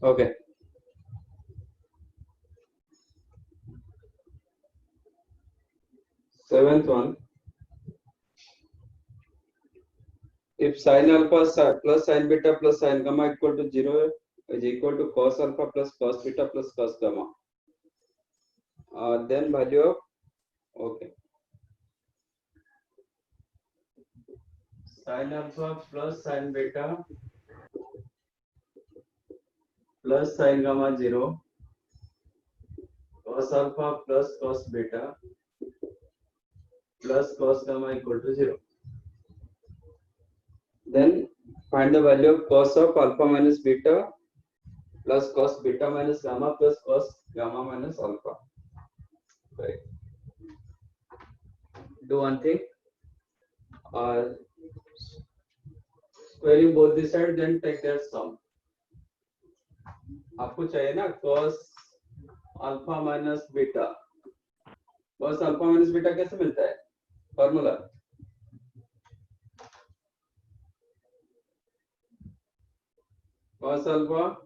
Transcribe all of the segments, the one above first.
Okay. Seventh one. If sin alpha plus sin beta plus sin gamma equal to 0 is equal to cos alpha plus cos beta plus cos gamma, then value of, okay, sin alpha plus sin beta plus sin gamma 0, cos alpha plus cos beta plus cos gamma equal to 0. Then find the value of cos of alpha minus beta plus cos beta minus gamma plus cos gamma minus alpha. Right. Do one thing. Squaring both the sides, then take their sum. आपको चाहिए ना cos alpha minus beta. Cos alpha minus beta कैसे मिलता है? Formula cos alpha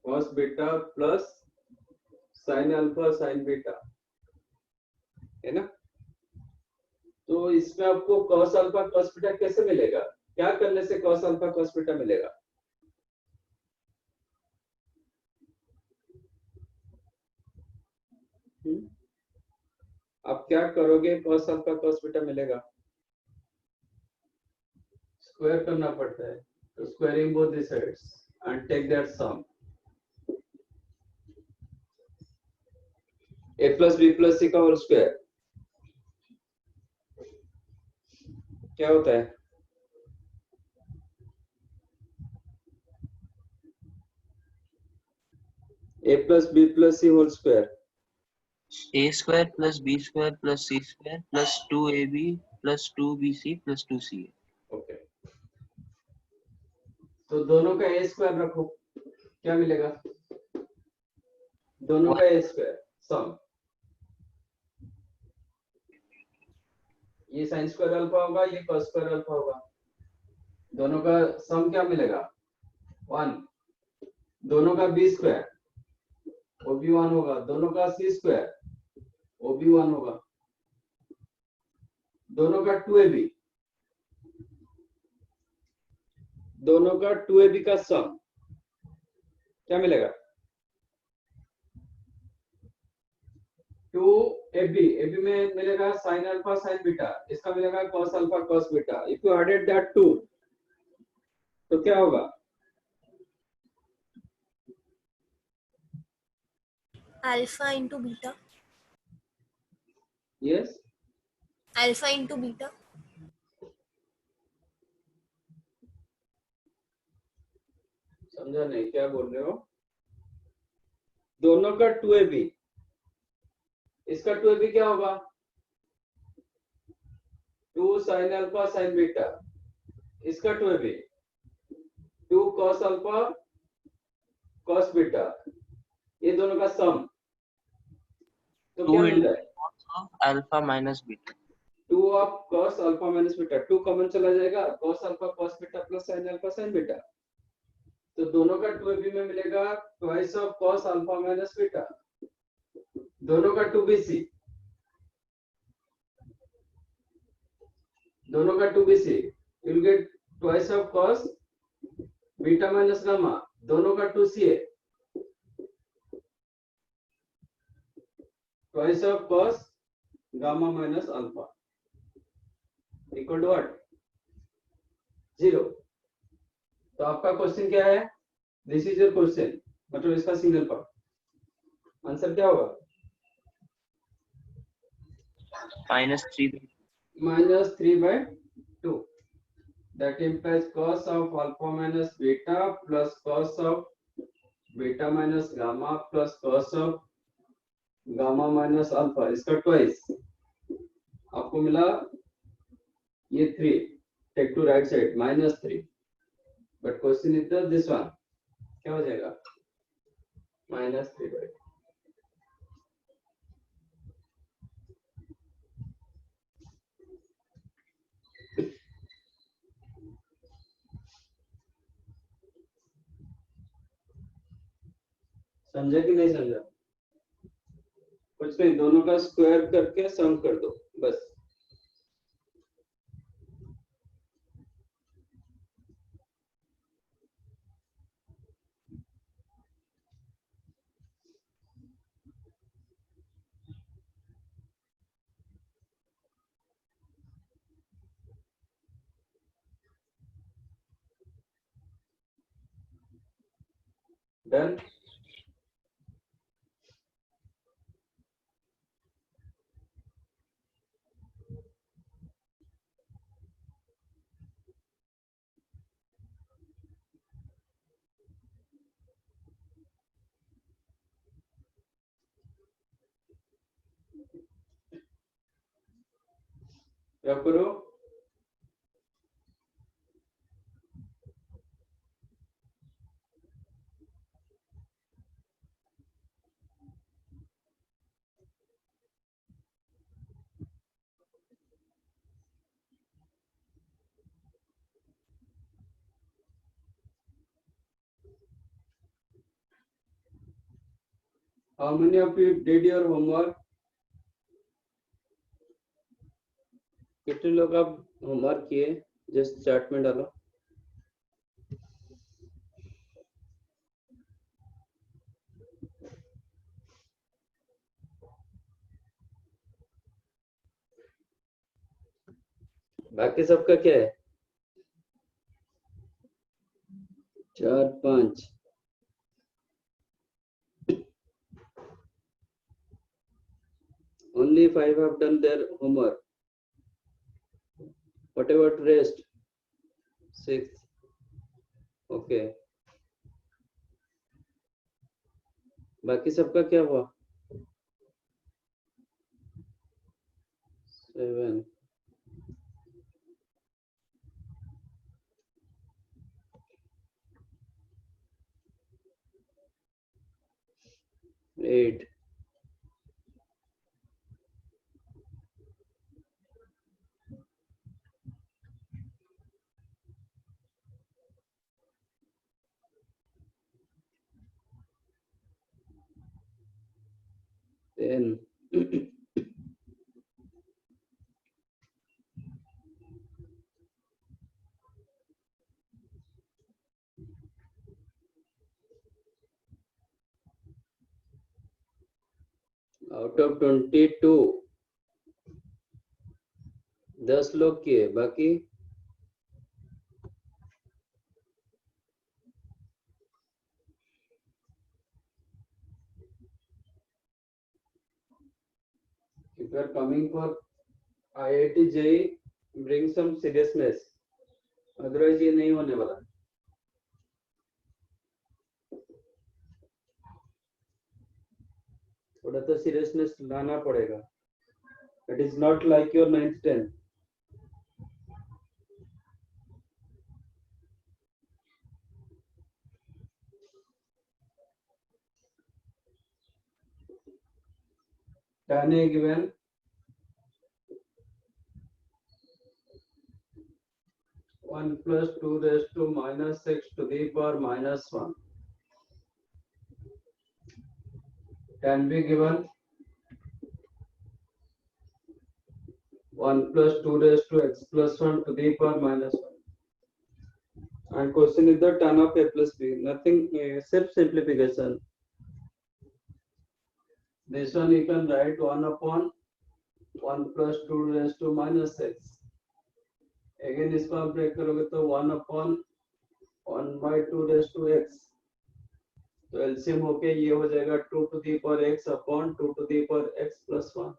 cos beta plus sin alpha sin beta, है ना? तो इसमें आपको cos alpha cos beta कैसे मिलेगा? क्या करने से cos alpha cos beta मिलेगा? आप क्या करोगे cos alpha cos beta मिलेगा? स्क्वायर करना पड़ता है, तो squaring both the sides and take that sum. A plus b plus c का होल स्क्वायर क्या होता है? A plus b plus c whole square a square plus b square plus c square plus 2ab plus 2bc plus 2ca. Okay, तो दोनों का a square रखो, क्या मिलेगा? दोनों का a स्क्वायर सम, ये sin स्क्वायर अल्फा होगा, ये cos स्क्वायर अल्फा होगा, दोनों का सम क्या मिलेगा? 1. दोनों का b स्क्वायर वो भी 1 होगा, दोनों का c स्क्वायर वो भी 1 होगा, दोनों का 2ab, दोनों का 2ab का सम क्या मिलेगा? 2ab, ab में मिलेगा sin अल्फा sin बीटा, इसका मिलेगा cos alpha cos beta. If you added that 2 तो क्या होगा? Alpha into beta. Yes. Alpha into beta. समझा नहीं क्या बोल रहे हो? दोनों का 2ab, इसका 2ab क्या होगा? 2 sin अल्फा sin बीटा, इसका 2ab 2 cos alpha cos beta, ये दोनों का सम तो क्या मिल रहा है? Alpha minus beta. 2 of cos alpha minus beta, 2 common चला जाएगा, cos alpha cos beta plus sin alpha sin beta, तो दोनों का 2ab में मिलेगा twice of cos alpha minus beta, दोनों का 2bc, दोनों का 2bc you will get twice of cos beta minus gamma, दोनों का 2ca twice of cos gamma minus alpha equal to what? 0. तो आपका क्वेश्चन क्या है? दिस इज योर क्वेश्चन, मतलब इसका सिंगल पार्ट. आंसर क्या होगा? -3/2. That implies cos of alpha minus beta plus cos of beta minus gamma plus cos of gamma minus alpha, इसका twice आपको मिला ये 3. Take to right side -3, but question is this one, क्या हो जाएगा? -3/2. समझे कि नहीं समझा? कुछ नहीं, दोनों का स्क्वायर करके सम कर दो बस। डन। क्या करो? How many of you did your homework? कितने लोग आप होमवर्क किए? जस्ट चैट में डालो। बाकी सबका क्या है? 4 5। Only 5 have done their homework. What about rest? 6. Okay. बाकी सबका क्या हुआ? 7. 8. Then out of 22 10 लोग किए, बाकी if you are coming for IIT JEE, bring some seriousness, otherwise ये नहीं होने वाला। थोड़ा तो सीरियसनेस लाना पड़ेगा। It is not like your 9th 10th. Tan A given 1 plus 2 raised to minus 6 to the power minus 1. Tan B given 1 plus 2 raised to x plus 1 to the power minus 1. And question is the tan of A plus B. Nothing, self simplification. This one you can write 1 upon 1 plus 2 raised to minus x. Again इसको आप break करोगे तो 1 upon 1 by 2 raised to x. तो LCM होके ये हो जाएगा 2 to the power x upon 2 to the power x plus 1.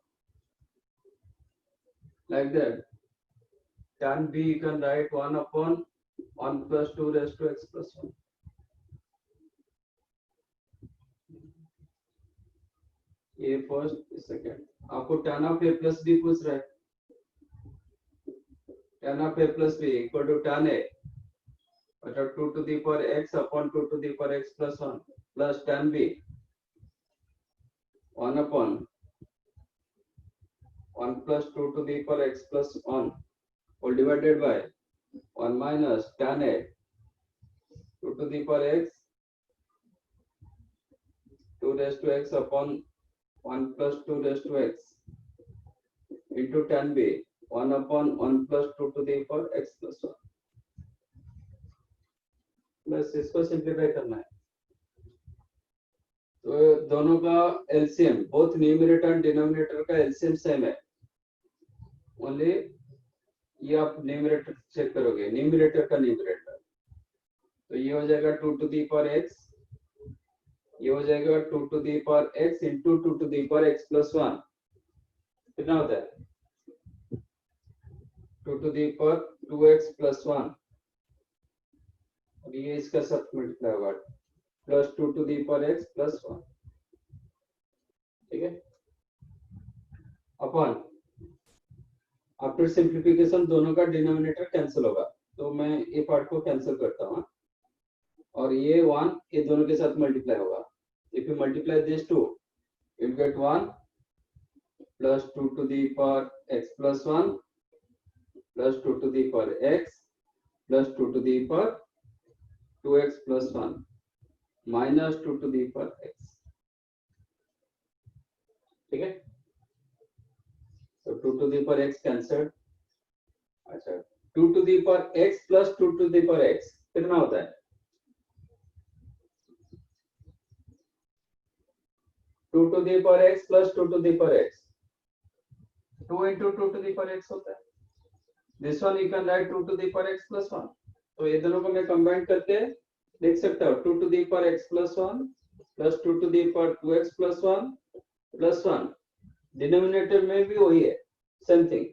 Like that. Tan B you can write 1 upon 1 plus 2 raised to x plus 1. ये फर्स्ट सेकंड। आपको tan of A plus B पूछ रहा है। tan of A plus B equal to tan A, but 2 to the power x upon 2 to the power x plus 1 plus tan B 1 upon 1 plus 2 to the power x plus 1 all divided by 1 minus tan A 2 to the power x 2 raised to x upon 1 plus 2 raised to x into 10b 1 upon 1 plus 2 to the power x plus 1. बस इसको simplify करना है. तो दोनों का LCM, both numerator and denominator का LCM same है. Only ये आप न्यूमरेटर चेक करोगे, न्यूमरेटर का न्यूमरेटर. तो ये हो जाएगा 2 टू दी पावर x, ये हो जाएगा 2 to the power x into 2 to the power x plus 1. कितना होता है? 2 to the power 2x plus 1 और ये इसका साथ मल्टीप्लाई होगा plus 2 to the power x plus 1. ठीक है. अपन आफ्टर सिंप्लीफिकेशन दोनों का डिनोमिनेटर कैंसिल होगा, तो मैं ये पार्ट को कैंसिल करता हूँ और ये 1 ये दोनों के साथ मल्टीप्लाई होगा. If you multiply this two you will get 1 plus 2 to the power x plus 1 plus 2 to the power x plus 2 to the power 2x plus 1 minus 2 to the power x. ठीक है. तो 2 to the power x cancelled. अच्छा 2 to the power x plus 2 to the power x कितना होता है? 2 to the power x plus 2 to the power x 2 into 2 to the power x होता है. This one you can write 2 to the power x plus 1. तो ये दोनों को मैं कंबाइन करके लिख सकता हूँ 2 to the power x plus 1 plus 2 to the power 2x plus 1 plus 1. Denominator में भी वही है, same thing.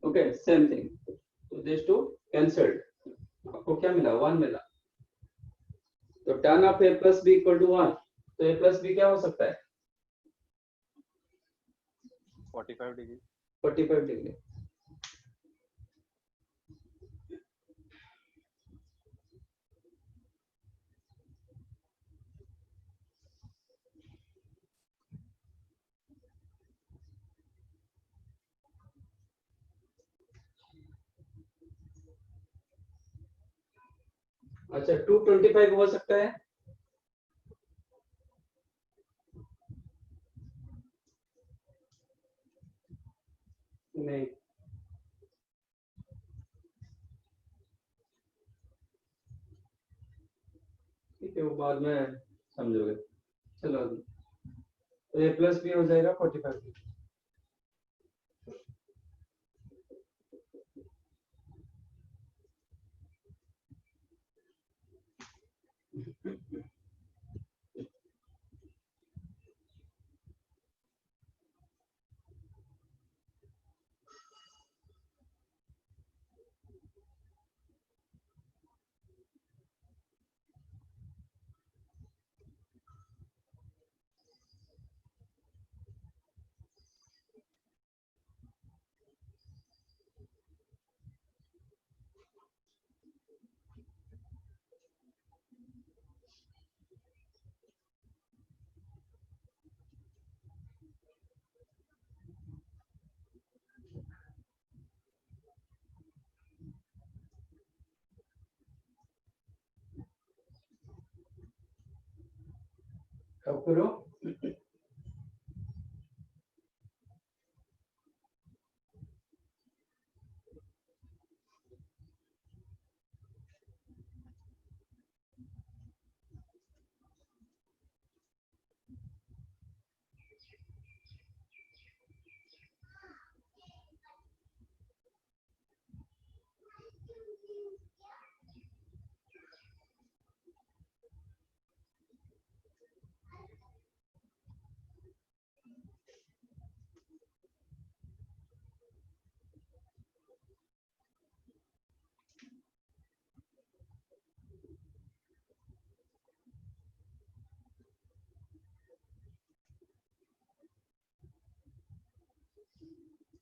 Okay same thing. तो दिस टू कैंसल्ड. आपको क्या मिला? 1 मिला. तो tan of a plus b equal to 1. तो a plus b क्या हो सकता है? 45 डिग्री. 45 डिग्री. अच्छा 225 हो सकता है? नहीं. ठीक है वो बाद में समझोगे. चलो अभी तो a प्लस बी हो जाएगा 45. अब करो.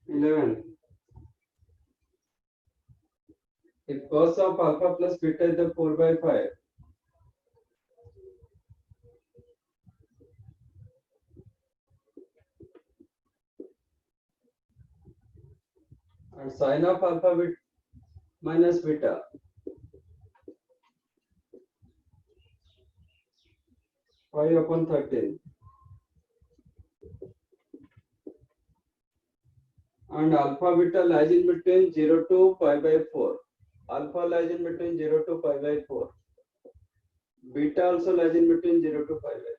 Eleven. If cos of alpha plus beta is the 4/5, and sin of alpha minus beta 5/13. And alpha beta lies in between 0 to pi by 4. Alpha lies in between 0 to pi by 4. Beta also lies in between 0 to pi by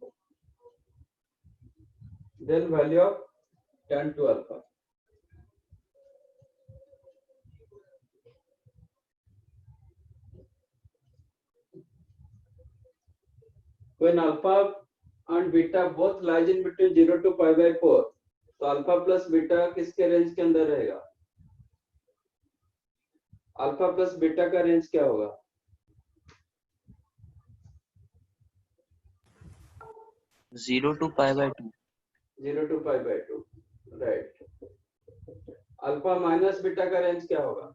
4. Then value of tan to alpha. When alpha and beta both lies in between 0 to pi by 4, तो alpha plus beta किसके range के अंदर रहेगा? Alpha plus beta का range क्या होगा? 0 to pi by 2. 0 to pi by 2, right. Alpha minus beta का range क्या होगा?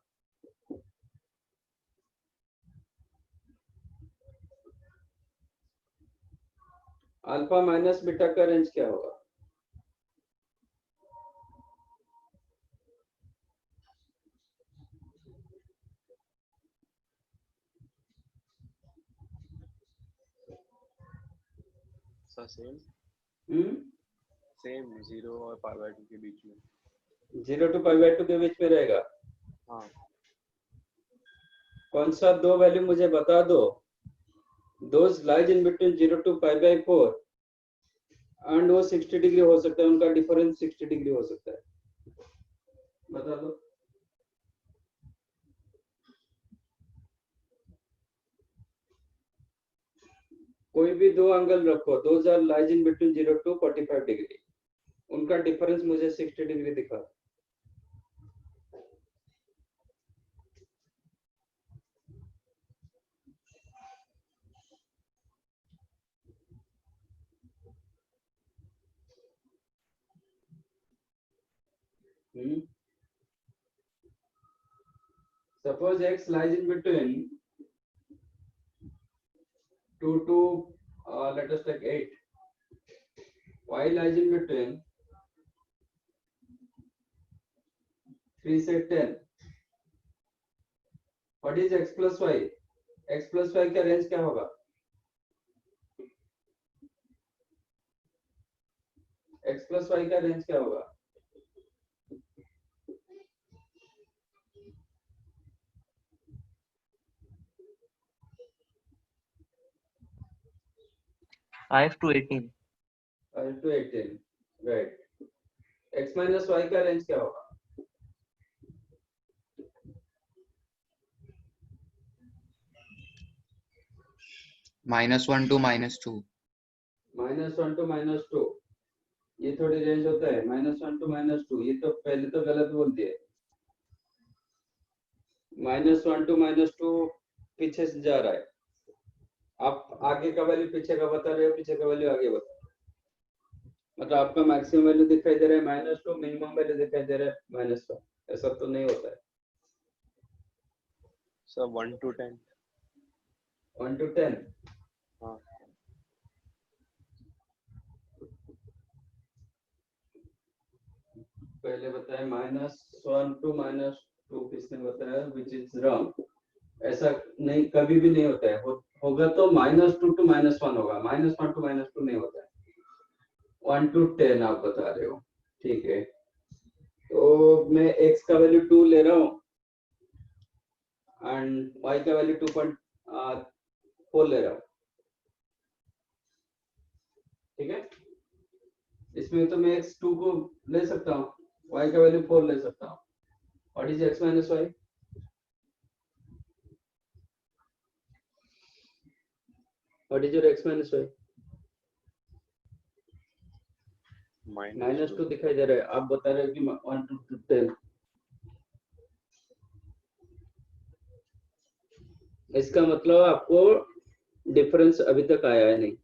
अल्फा माइनस बीटा का रेंज क्या होगा? सर सेम सेम 0 और पाई बाय 2 के बीच में. 0 to pi by 2 के बीच में रहेगा. हाँ. कौन सा दो वैल्यू मुझे बता दो? Those lies in between 0 to pi by 4 and वो 60 डिग्री हो सकता है, उनका डिफरेंस 60 डिग्री हो सकता है. बता दो. कोई भी दो एंगल रखो, those are lies in between 0 to 45 degree, उनका डिफरेंस मुझे 60 डिग्री दिखा. Suppose x lies in between 2 to let us take 8. Y lies in between 3 से 10. What is x plus y? X plus y का range क्या होगा? x plus y का range क्या होगा? Five to 18. 5 to 18, right. x minus y का range क्या होगा? -1 to -2. -1 to -2. ये थोड़ी रेंज होता है. -1 to -2, ये तो पहले तो गलत बोल दिए. -1 to -2 पीछे से जा रहा है. आप आगे का वैल्यू पीछे का बता रहे हो, पीछे का वैल्यू आगे बता रहे हो. मतलब आपका मैक्सिमम वैल्यू दिखाई दे रहा है -2, मिनिमम वैल्यू दिखाई दे रहा है -1. ऐसा तो नहीं होता है. Sir 1 to 10. 1 to 10. हाँ. पहले बताया -1 to -2, किसने बताया? Which is wrong. ऐसा नहीं, कभी भी नहीं होता है. होगा तो -2 to -1 होगा. -1 to -2 नहीं होता है. 1 to 10 आप बता रहे हो, ठीक है. तो मैं x का वैल्यू 2 ले रहा हूँ एंड y का वैल्यू 2.4 ले रहा हूँ, ठीक है. इसमें तो मैं x2 को ले सकता हूँ, y का वैल्यू 4 ले सकता हूँ. What is x minus y? What is your x minus y? -2 दिखाई दे रहा है. आप बता रहे हो कि 1 to 10. इसका मतलब आपको डिफरेंस अभी तक आया है नहीं.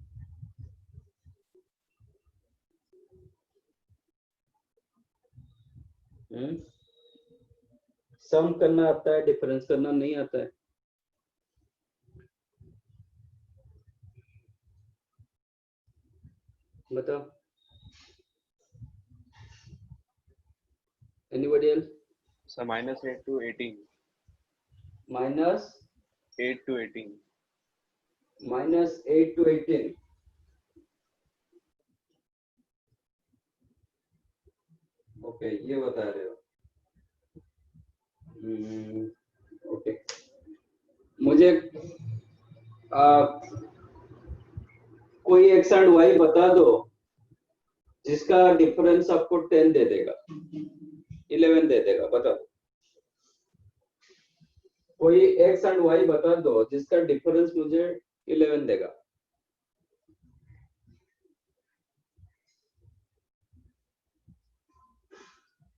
सम करना आता है, डिफरेंस करना नहीं आता है. बताओ. Anybody else? Sir -8 to 18. -8 8 to 18. to 18. Okay, ये बता रहे हो। ओके, मुझे कोई एक्स एंड वाई बता दो जिसका डिफरेंस आपको 10 दे देगा, 11 दे देगा, बता दो। कोई एक्स एंड वाई बता दो जिसका डिफरेंस मुझे 11 देगा।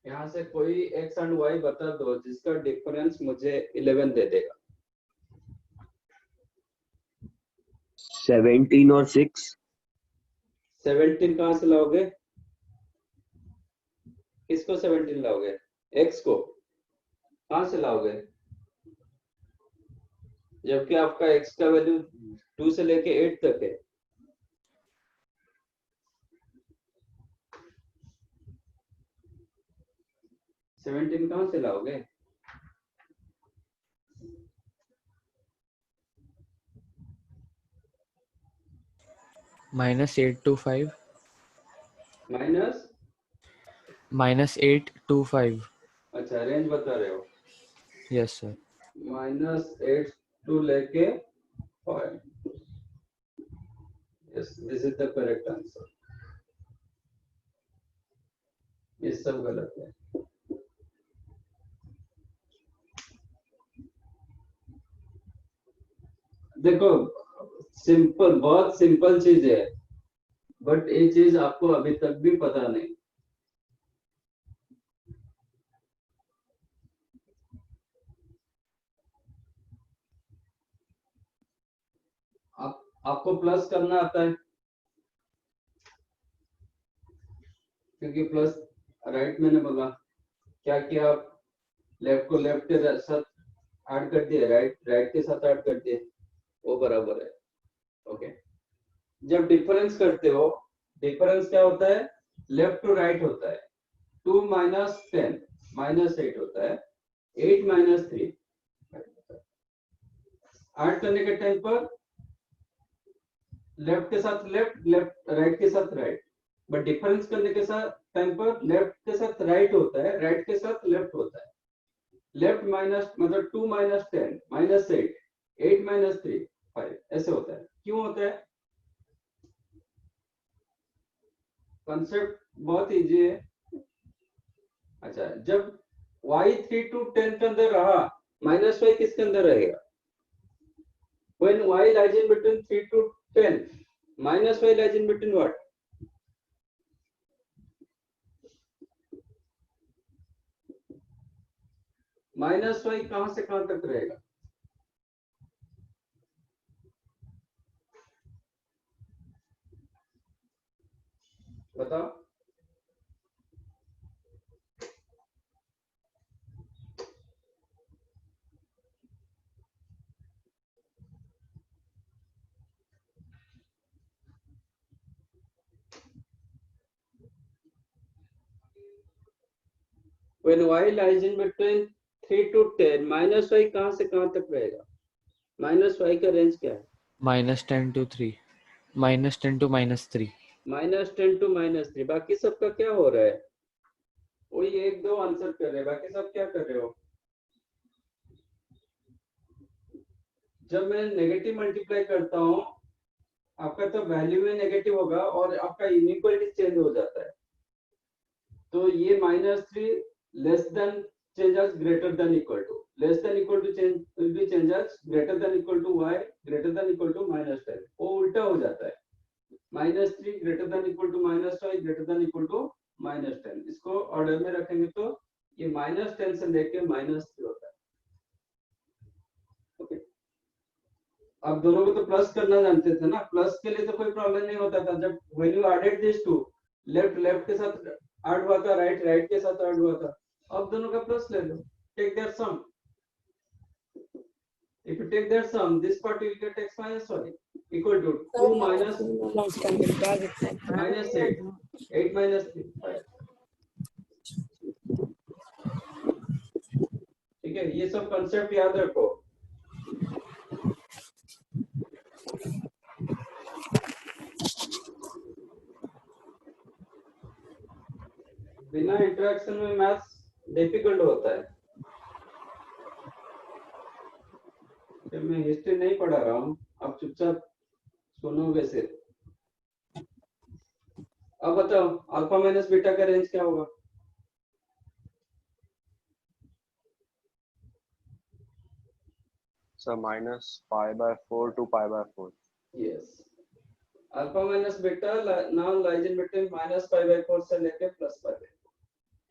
यहाँ से कोई एक्स एंड वाई बता दो जिसका डिफरेंस मुझे 11 दे देगा। 17 और 6। 17 कहाँ से लाओगे? किसको 17 लाओगे? एक्स को कहाँ से लाओगे? जबकि आपका एक्स का वैल्यू 2 से लेके 8 तक है। सेवेंटीन कहाँ से लाओगे? -825 माइनस -825 अच्छा, रेंज बता रहे हो। Yes sir. -8 टू लेके 5। Yes, this is the correct answer. ये सब गलत है। देखो, सिंपल, बहुत सिंपल चीज है, बट ये चीज आपको अभी तक भी पता नहीं। आपको प्लस करना आता है, क्योंकि प्लस राइट मैंने बोला क्या किया, आप लेफ्ट को लेफ्ट के साथ ऐड कर दिए, राइट राइट के साथ ऐड कर दिए, वो बराबर है। ओके, जब डिफरेंस करते हो, डिफरेंस क्या होता है? लेफ्ट टू राइट होता है। 2 माइनस 10 -8 होता है। 8 माइनस 3 ऐड करने के टाइम पर लेफ्ट के साथ लेफ्ट, लेफ्ट राइट के साथ राइट, बट डिफरेंस करने के साथ टाइम पर लेफ्ट के साथ राइट होता है, राइट के साथ लेफ्ट होता है। लेफ्ट माइनस मतलब 2 माइनस 10 -8, 8 माइनस 3 5, ऐसे होता है। क्यों होता है? कंसेप्ट बहुत इजी है। अच्छा, जब y 3 to 10 के अंदर रहा, माइनस y किसके अंदर रहेगा? When y lies in between 3 to 10, minus y lies in between what? Minus y कहां से कहां तक रहेगा? बताओ। When y lies in between 3 to 10, minus y कहां से कहां तक रहेगा? माइनस y का रेंज क्या है? -10 to 3 -10 to -3 -10 to -3। बाकी सबका क्या हो रहा है? वही 1-2 आंसर कर रहे हैं, बाकी सब क्या कर रहे हो? जब मैं नेगेटिव मल्टीप्लाई करता हूँ, आपका तो वैल्यू में नेगेटिव होगा और आपका इनइक्वालिटी चेंज हो जाता है। तो ये -3 less than change as greater than equal to, less than equal to change will be change as greater than equal to y greater than equal to -10। वो उल्टा हो जाता है। -3 greater than equal to -y greater than equal to -10। इसको order में रखेंगे तो ये -10 से लेके -3 होता है। ओके, आप दोनों को तो प्लस करना जानते थे ना, प्लस के लिए तो कोई प्रॉब्लम नहीं होता था। जब when you added this to, left left के साथ ऐड हुआ था, राइट राइट के साथ ऐड हुआ था। अब दोनों का प्लस ले लो, take their sum. If you take their sum, this part will get x minus y equal to 2 minus -8, 8 minus 3 5। ठीक है, ये सब कंसेप्ट याद रखो। बिना बिना इंटरेक्शन में मैथ्स डिफिकल्ट होता है। तो मैं हिस्ट्री नहीं पढ़ा रहा हूँ, आप चुपचाप सुनोगे सिर्फ। अब बताओ अल्फा माइनस बीटा का रेंज क्या होगा? Sir -π/4 to π/4. Yes, alpha minus beta now lies in between -π/4 से लेके +π/4,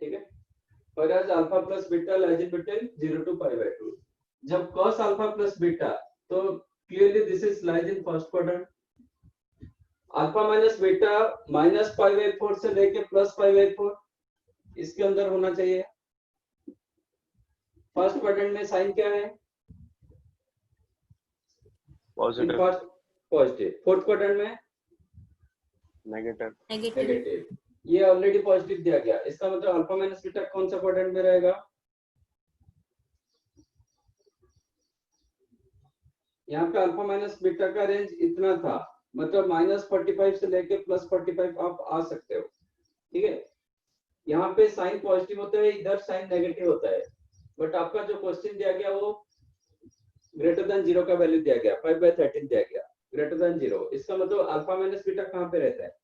ठीक है। whereas alpha plus beta lies in between 0 to π/2। जब cos अल्फा प्लस बीटा, तो clearly this is lies in first quadrant. Alpha minus beta -π/4 से लेके +π/4 इसके अंदर होना चाहिए। फर्स्ट क्वाड्रेंट में साइन क्या है? Positive. First positive, fourth quadrant में Negative. Negative. नेगेटिव। ये ऑलरेडी पॉजिटिव दिया गया, इसका मतलब अल्फा माइनस बीटा कौन सा क्वाड्रेंट में रहेगा? यहाँ पे अल्फा माइनस बीटा का रेंज इतना था, मतलब -45 से लेके +45 आप आ सकते हो, ठीक है। यहाँ पे साइन पॉजिटिव होता है, इधर साइन नेगेटिव होता है, बट आपका जो क्वेश्चन दिया गया वो ग्रेटर देन 0 का वैल्यू दिया गया, 5/13 दिया गया, ग्रेटर देन 0। इसका मतलब अल्फा माइनस बीटा कहाँ पे रहता है?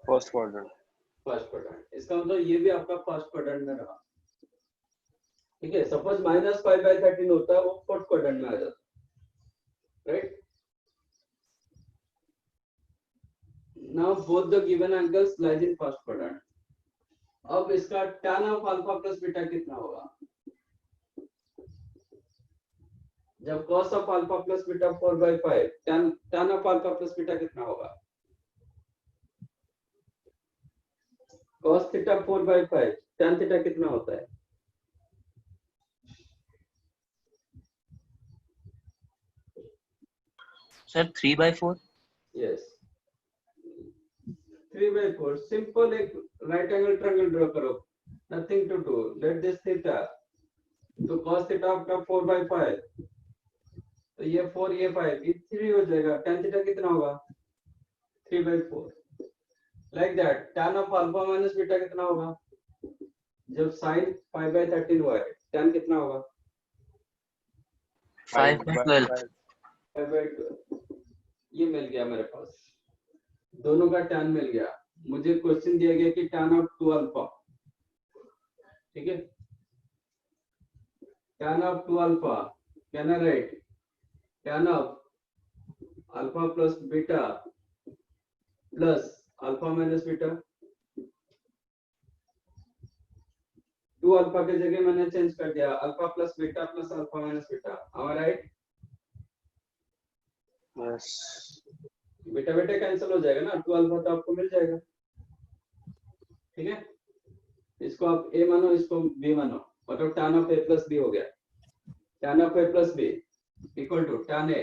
First quadrant. First quadrant. इसका मतलब ये भी आपका फर्स्ट क्वाड्रेंट में रहा, ठीक है। सपोज -5/13 होता है, वो फोर्थ क्वाड्रेंट में आ जाता, right. Now both the given angles lies in first quadrant. अब इसका tan of alpha plus beta कितना होगा? जब cos of alpha plus beta 4/5, tan of alpha plus beta कितना होगा? cos थीटा 4/5, tan थीटा कितना होता है? सर 3/4। यस, 3/4। सिंपल एक राइट एंगल ट्रायंगल ड्रॉ करो, nothing to do, let this theta, तो cos थीटा आपका 4/5, तो ये 4 ये 5, ये 3 हो जाएगा। tan थीटा कितना होगा? 3/4। Like that tan of alpha minus beta कितना होगा? जब sin 5/13 हुआ है, tan कितना होगा? 5/12। 5/12। ये मिल गया मेरे पास, दोनों का tan मिल गया। मुझे क्वेश्चन दिया गया कि tan ऑफ 2 अल्फा, ठीक है। tan of 2 alpha, can I right tan of alpha plus beta plus alpha minus beta. 2 alpha के जगह मैंने चेंज कर दिया, alpha plus beta plus alpha minus beta, am I right? Yes. Beta beta cancel हो जाएगा ना, 2 alpha तो आपको मिल जाएगा, ठीक है। इसको आप a मानो, इसको b मानो, मतलब tan of a plus b हो गया। tan of a plus b equal to tan a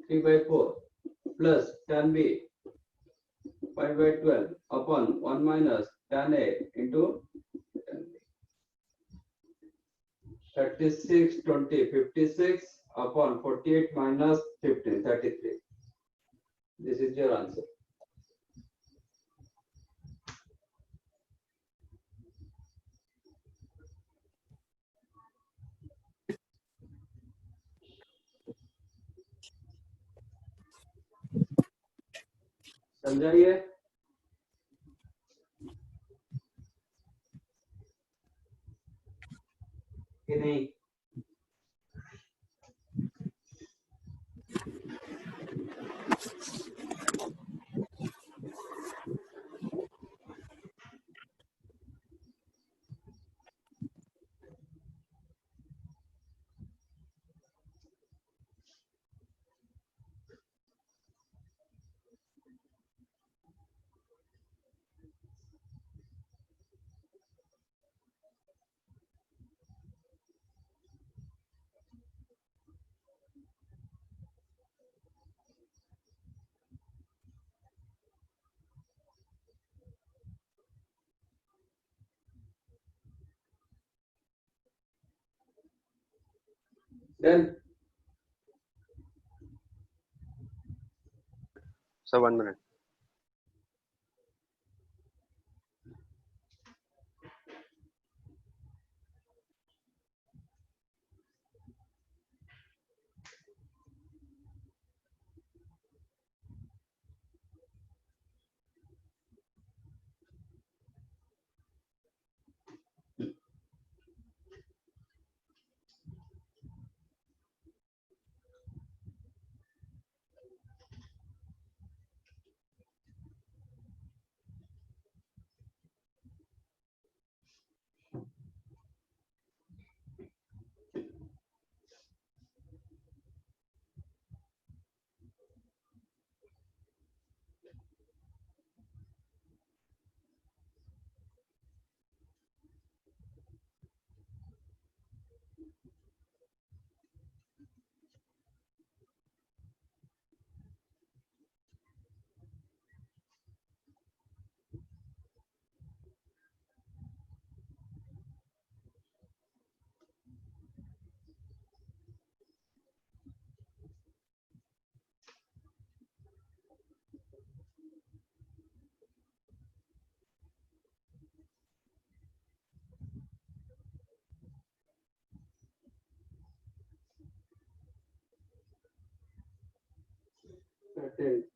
3/4 plus tan b 5/12 upon 1 minus tan a into 36 20 56 upon 48 minus 15 33. This is your answer. समझाइए। कि नहीं? Then So 1 minute.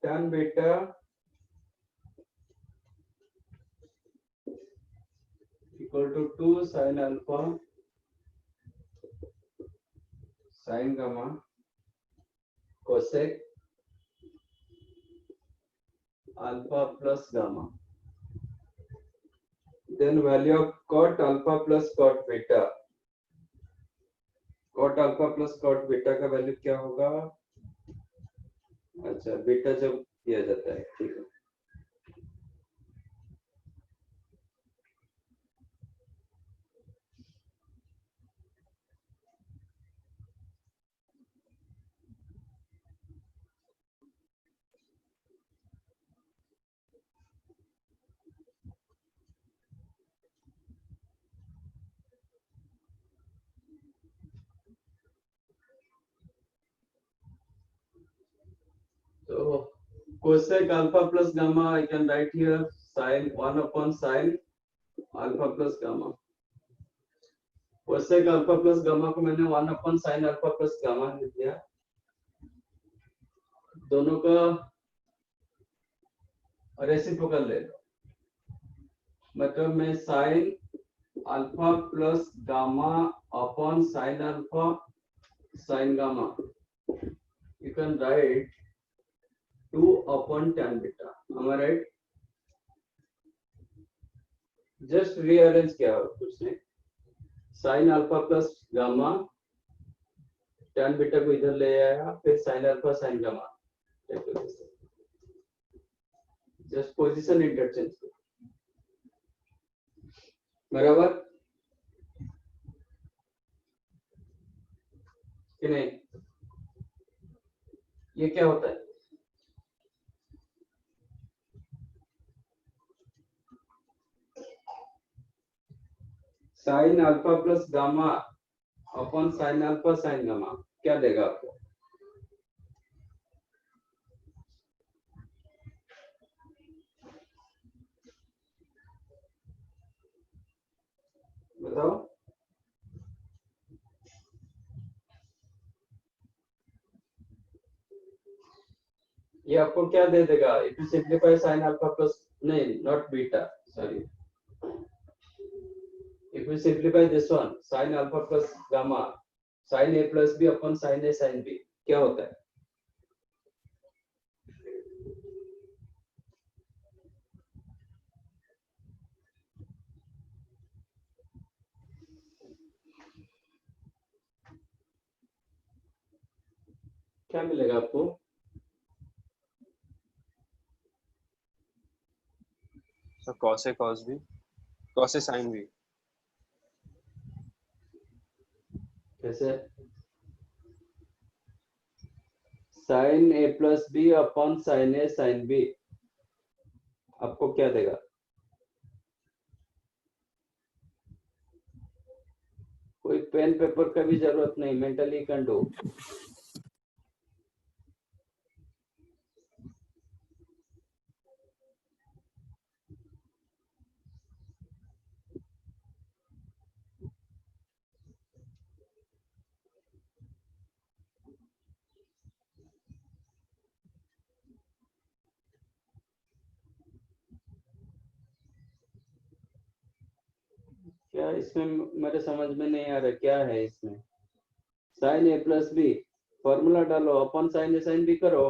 tan beta equal to 2 sin alpha sin gamma cosec alpha plus gamma. Then value of cot alpha plus cot beta. Cot alpha plus cot beta का value क्या होगा? अच्छा beta जब दिया जाता है, ठीक है. So cosec alpha plus gamma I can write here sin 1 upon sin alpha plus gamma. cosec alpha plus gamma को मैंने 1 upon sin alpha plus gamma लिख दिया. दोनों का रेसिप्रोकल ले लो, मतलब मैं sin alpha plus gamma upon sin alpha sin gamma. You can write 2 upon tan beta. Am I right? Just rearrange किया कुछ नहीं. sin alpha plus gamma tan beta को इधर ले आया, फिर sin alpha sin gamma. Just position interchange. बराबर कि नहीं? ये क्या होता है? Sine alpha plus gamma upon sine alpha sine gamma क्या देगा आपको? बताओ. ये आपको क्या दे देगा? If you simplify sine alpha plus नहीं not beta sorry. If we simplify this one, sin alpha plus gamma, sin a plus b upon sin a sin b, क्या होता है? क्या मिलेगा आपको? So cos A cos B, cos A sin B. कैसे? sin a plus b upon sin a sin b आपको क्या देगा? कोई पेन पेपर का भी जरूरत नहीं, मेंटली कैन डू. क्या इसमें मेरे समझ में नहीं आ रहा क्या है इसमें? sin a plus b formula डालो अपन sin a sin b करो.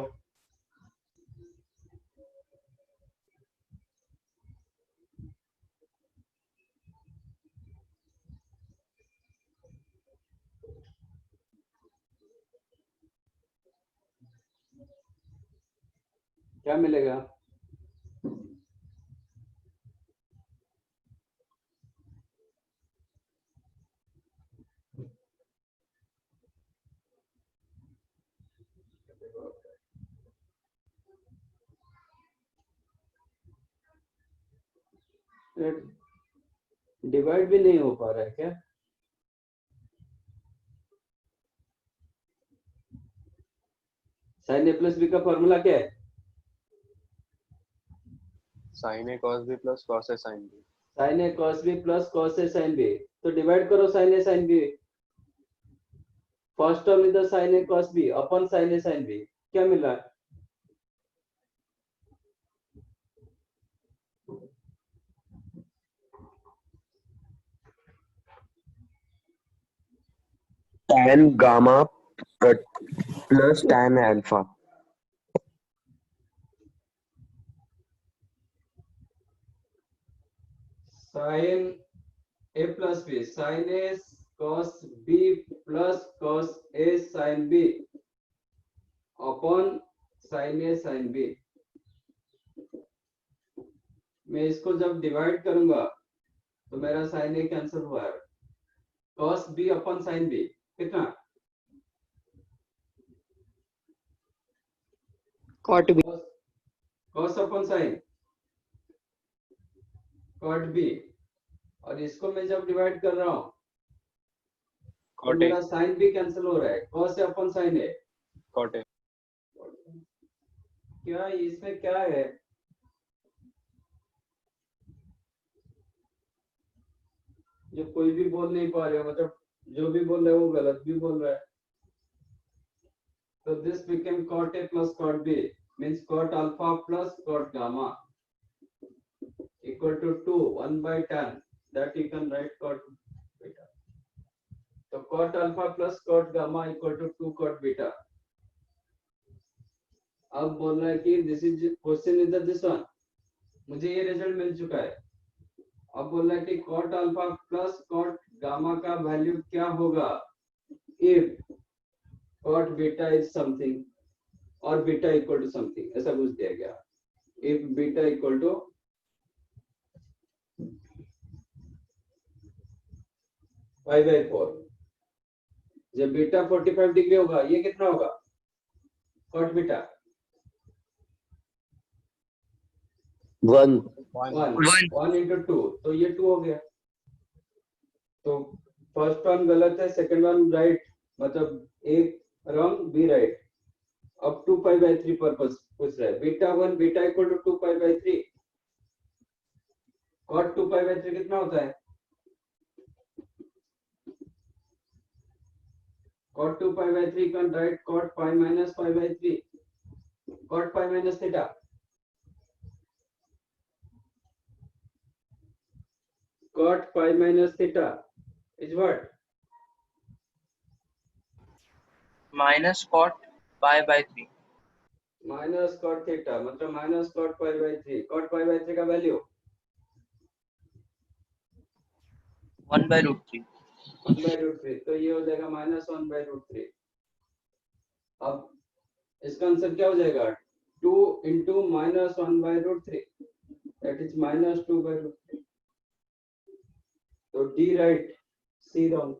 क्या मिलेगा? डिवाइड भी नहीं हो पा रहा है क्या? sin a plus b का फॉर्मूला क्या है? Sin A cos B plus cos A sin B. sin a cos b plus cos a sin b. तो डिवाइड करो sin a sin b. First term इधर sin a cos b upon sin a sin b क्या मिला? tan gamma plus tan alpha. sin a plus b, sin a cos b plus cos a sin b upon sin a sin b। मैं इसको जब divide करूंगा तो मेरा sin a cancel हुआ है, cos b upon sin b कितना, cot b, cos upon sin cot b, और इसको मैं जब डिवाइड कर रहा हूँ तो cot a, मेरा sin b कैंसिल हो रहा है, cos a upon sin a। cot a, क्या इसमें क्या है, जो कोई भी बोल नहीं पा रहे हो, मतलब जो भी बोल रहा है वो गलत भी बोल रहा है। तो this became cot a plus cot b means cot alpha plus cot gamma equal to 2 1 by tan, that you can write cot beta. So cot alpha plus cot gamma equal to 2 cot beta. अब बोल रहा है कि this is question is this one, मुझे ये result मिल चुका है। अब बोल रहा है कि cot alpha plus cot gamma का वैल्यू क्या होगा if cot beta is something और beta equal to something, ऐसा कुछ दिया गया। if beta equal to pi by 4, जब बीटा 45 डिग्री होगा ये कितना होगा, cot बीटा 1. 1 into 2, तो ये 2 हो गया। तो फर्स्ट वन गलत है, सेकंड वन राइट, मतलब एक रॉन्ग बी राइट। अब 2 पाई बाई 3 पर पूछ रहा है, beta 1 beta equal to 2 pi by 3, cot 2 pi by 3 कितना होता है, cot 2 pi by 3 can write cot pi minus pi by 3, cot pi minus theta, cot pi minus theta is what, minus cot pi by 3, minus cot theta, मतलब minus cot pi by 3, cot pi by 3 का value 1 by root 3, 1 by root 3, तो ये हो जाएगा minus 1 by root 3। अब इसका answer क्या हो जाएगा, 2 into minus 1 by root 3, that is minus 2 by root 3। तो D right, C wrong।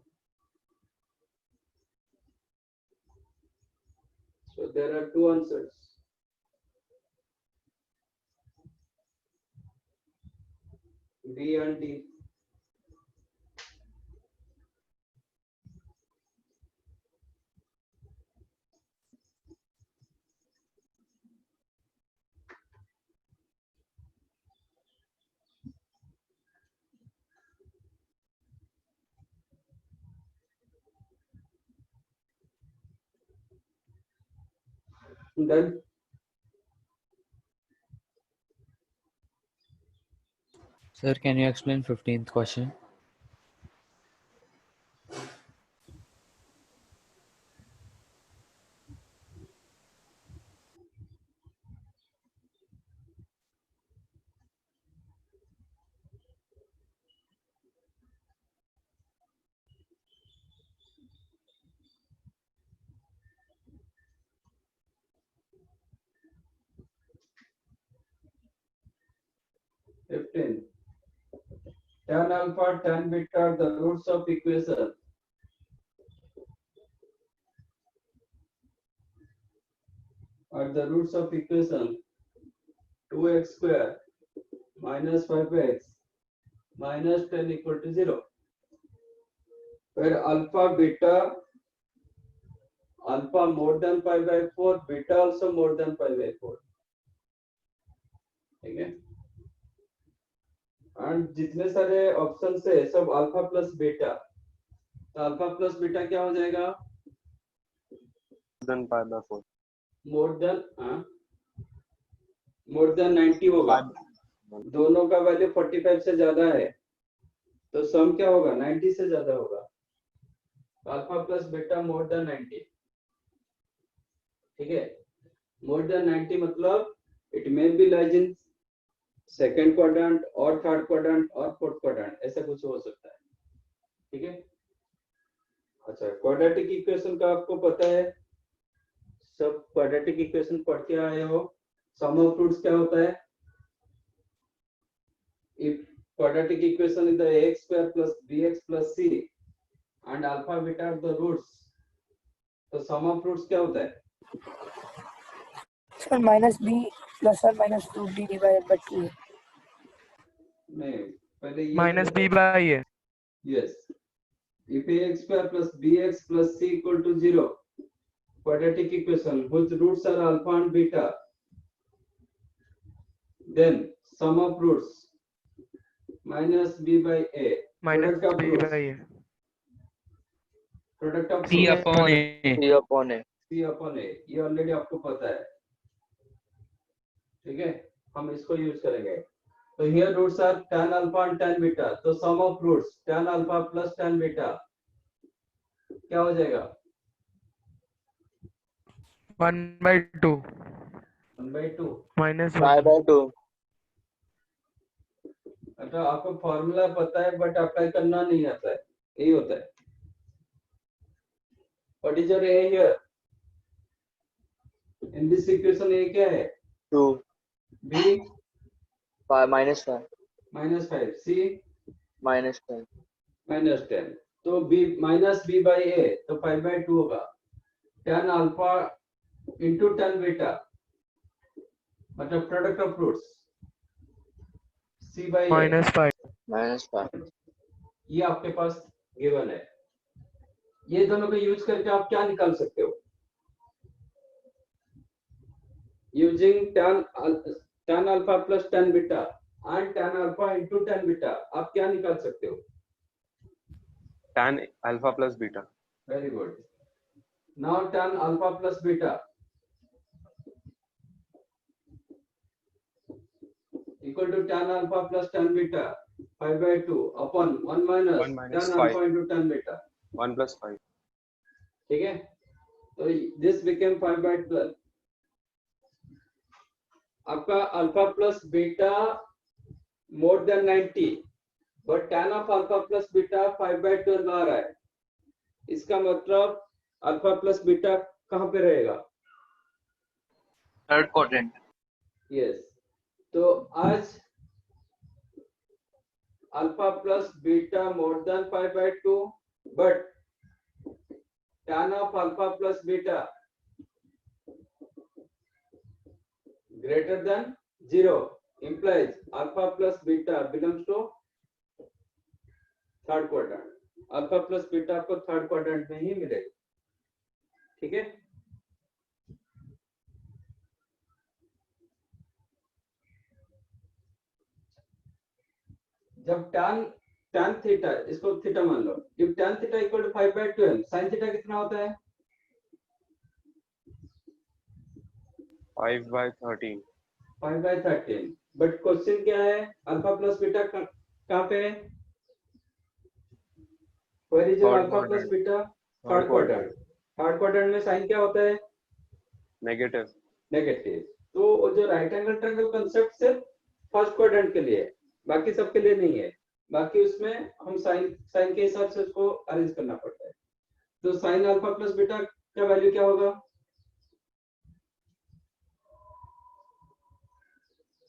So there are two answers, B and D। Then Sir, can you explain 15th question? tan alpha tan beta are the roots of equation equation 2x square minus 5x minus 10 equal to 0, where alpha more than pi by 4, beta also more than pi by 4, ठीक है। And जितने सारे option है सब alpha plus beta, तो alpha plus beta क्या हो जाएगा, then pi by 4, more than 90 होगा, दोनों का वैल्यू 45 से ज्यादा है, तो सम क्या होगा 90 से ज्यादा होगा। Alpha plus beta more than 90, ठीक है। मोर देन 90 मतलब it may be lies in second quadrant और थर्ड क्वाड्रेंट और फोर्थ क्वाड्रेंट, ऐसा कुछ हो सकता है, ठीक है। अच्छा, क्वाड्रेटिक इक्वेशन का आपको पता है, सब क्वाड्रेटिक इक्वेशन पढ़ के आए हो। सम ऑफ रूट्स क्या होता है? If quadratic equation is the ax square plus bx plus c and alpha beta are the roots, तो sum of roots क्या होता है? Sir, minus b plus or minus 2b divided by 2a. नहीं, पहले ये माइनस तो B by है। yes, if ax square plus bx plus c equal to 0, quadratic equation whose roots are alpha and beta, then sum of roots minus b by a, minus product of b roots, by है। product of C roots upon A. C upon A. c upon a, ये already आपको पता है, ठीक है। हम इसको use करेंगे। तो here roots are tan alpha and tan beta, तो sum of roots tan alpha plus tan beta क्या हो जाएगा? 1/2 1/2 माइनस 5/2. अच्छा, आपको फॉर्मूला पता है बट अप्लाई करना नहीं आता है, यही होता है। What is your a here in this equation? A क्या है? 2. b Minus 5. -5, c Minus 10. -10, तो b minus b by a, तो 5/2 होगा। tan alpha into tan beta मतलब product of roots c by a, -5 Minus 5. ये आपके पास गिवन है। ये दोनों को यूज करके आप क्या निकाल सकते हो? Using tan alpha plus tan beta and tan alpha into tan beta आप क्या निकाल सकते हो? tan alpha plus beta. Very good. Now tan alpha plus beta equal to tan alpha plus tan beta 5/2 upon 1 minus 1 minus tan 5. alpha into tan beta, 1 plus 5. ठीक है। तो this became 5/12। आपका alpha plus beta more than 90 but tan of alpha plus beta 5/12 आ रहा है, इसका मतलब alpha plus beta कहाँ पे रहेगा? Third quadrant. यस, तो आज alpha plus beta more than 5/2 but tan of alpha plus beta greater than 0 implies alpha plus beta belongs to third quadrant। Alpha plus beta आपको थर्ड क्वाड्रेंट में ही मिलेगा, ठीक है। जब tan थीटा, इसको theta मान लो, जब tan theta equal to 5/12 sin theta कितना होता है? 5/13. 5/13, बट क्वेश्चन क्या है? अल्फा प्लस बीटा कहाँ पे है? Where is your Third alpha plus quadrant. beta? Third third quadrant. Third quadrant में साइन क्या होता है? Negative. नेगेटिव। तो वो जो राइट एंगल ट्रायंगल कांसेप्ट सिर्फ फर्स्ट क्वाड्रेंट के लिए है, बाकी सबके लिए नहीं है। बाकी उसमें हम साइन के हिसाब से उसको अरेंज करना पड़ता है। तो साइन अल्फा प्लस बीटा का वैल्यू क्या होगा?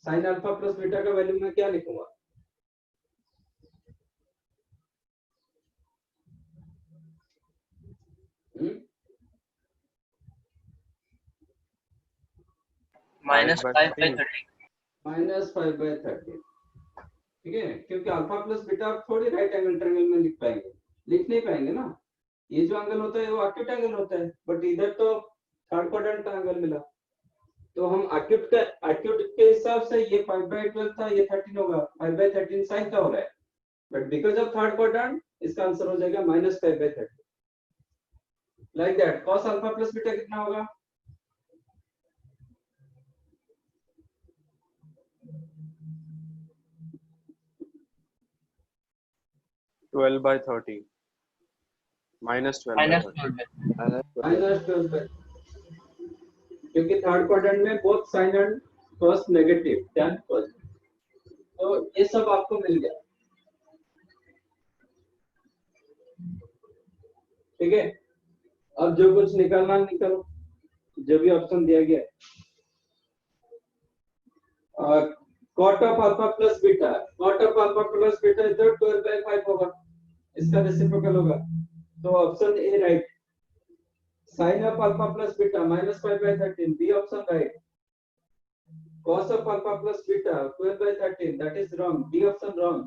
साइन अल्फा प्लस बीटा का वैल्यू मैं क्या लिखूंगा? -5/13. -5/13, ठीक है। क्योंकि अल्फा प्लस बीटा आप थोड़ी राइट एंगल ट्रायंगल में लिख पाएंगे, लिख नहीं पाएंगे ना। ये जो एंगल होता है वो एक्यूट एंगल होता है, बट इधर तो थर्ड क्वाड्रेंट का एंगल मिला, तो हम एक्यूट के हिसाब से ये 5/12 था, ये 13 होगा। 5/13 साइन का हो रहा है, but because of third quadrant इसका आंसर हो जाएगा -5/13। Like that cos alpha plus beta कितना होगा? 12/30. -12 minus 12. -12 क्योंकि थर्ड क्वाड्रेंट में both sine and cos negative tan positive, तो ये सब आपको मिल गया। ठीक है, अब जो कुछ निकालना निकालो, जो भी ऑप्शन दिया गया। Cot of alpha plus beta, cot of alpha plus beta इधर 12/5 होगा, इसका रेसिप्रोकल होगा, तो option A right. Sine of alpha plus beta -5/13, B option right. cos of alpha plus beta 12/13, that is wrong, b option wrong.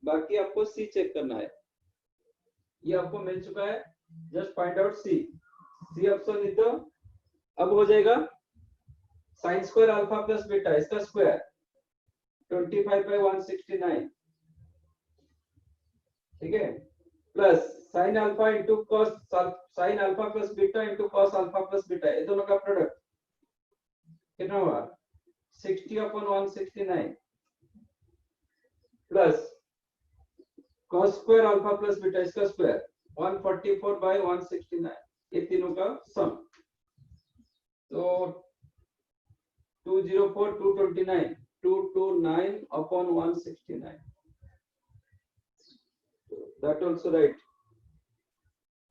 बाकी आपको सी check करना है, ये आपको मिल चुका है, जस्ट फाइंड आउट सी। सी ऑप्शन इधर अब हो जाएगा sin square alpha plus beta, इसका स्क्वायर 25/169, ठीक है, plus sin alpha into cos, sin alpha plus beta into cos alpha plus beta, ये दोनों का प्रोडक्ट कितना हुआ 60/169, plus cos square alpha plus beta, इसका स्क्वायर 144/169, ये तीनों का सम, तो 204 229 229/169, that also right,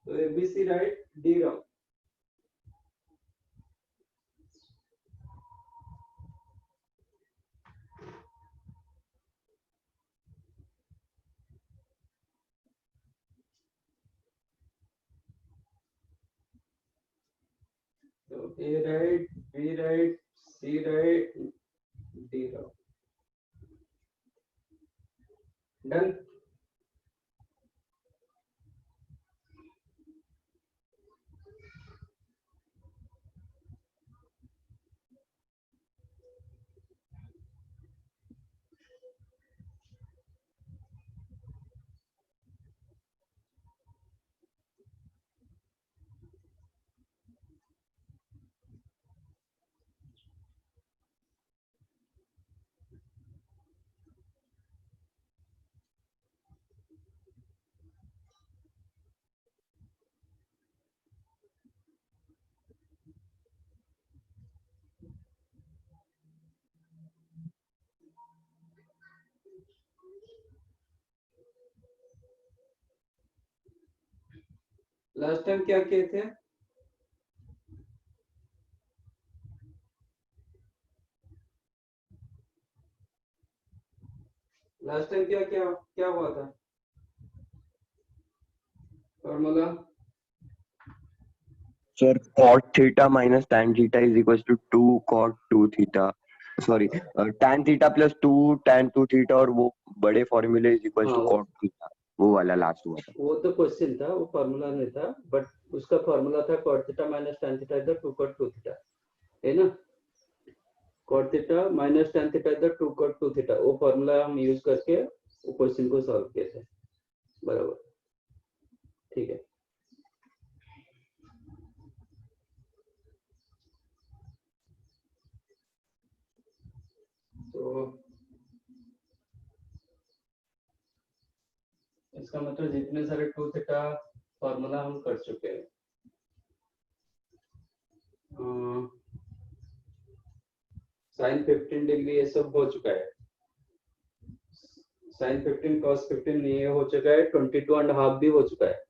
so ABC right, D wrong। So A right, B right, C right, D wrong। Done। Last time क्या किए थे? लास्ट टाइम क्या क्या क्या हुआ था formula? Sir, cot theta minus tan theta is equals to 2 cot 2 theta. Sorry, tan theta plus 2 tan 2 theta और वो बड़े फॉर्मूले is equal to cot theta, वो वाला लास्ट हुआ था। वो तो क्वेश्चन था, वो फॉर्मूला नहीं था, बट उसका फॉर्मूला था cot theta minus tan theta इधर 2 cot 2 theta, है ना? cot theta minus tan theta इधर 2 cot 2 theta, वो फॉर्मूला हम यूज करके वो क्वेश्चन को सॉल्व किए थे, बराबर, ठीक है। तो इसका मतलब जितने सारे 2 थीटा फॉर्मूला हम कर चुके हैं। साइन 15 डिग्री ये सब हो चुका है, साइन 15 cos 15 ये हो चुका है, 22.5 भी हो चुका है,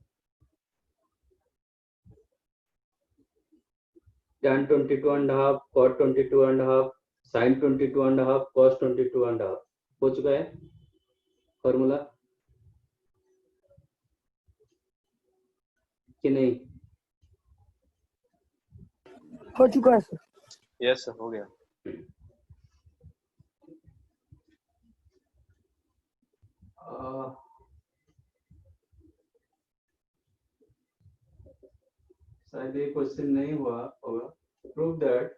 tan 22.5 cot 22.5 sin 22.5 cos 22.5 हो चुका है फॉर्मूला कि नहीं? हो चुका है सर। यस सर, हो गया। शायद ये क्वेश्चन नहीं हुआ होगा। Prove that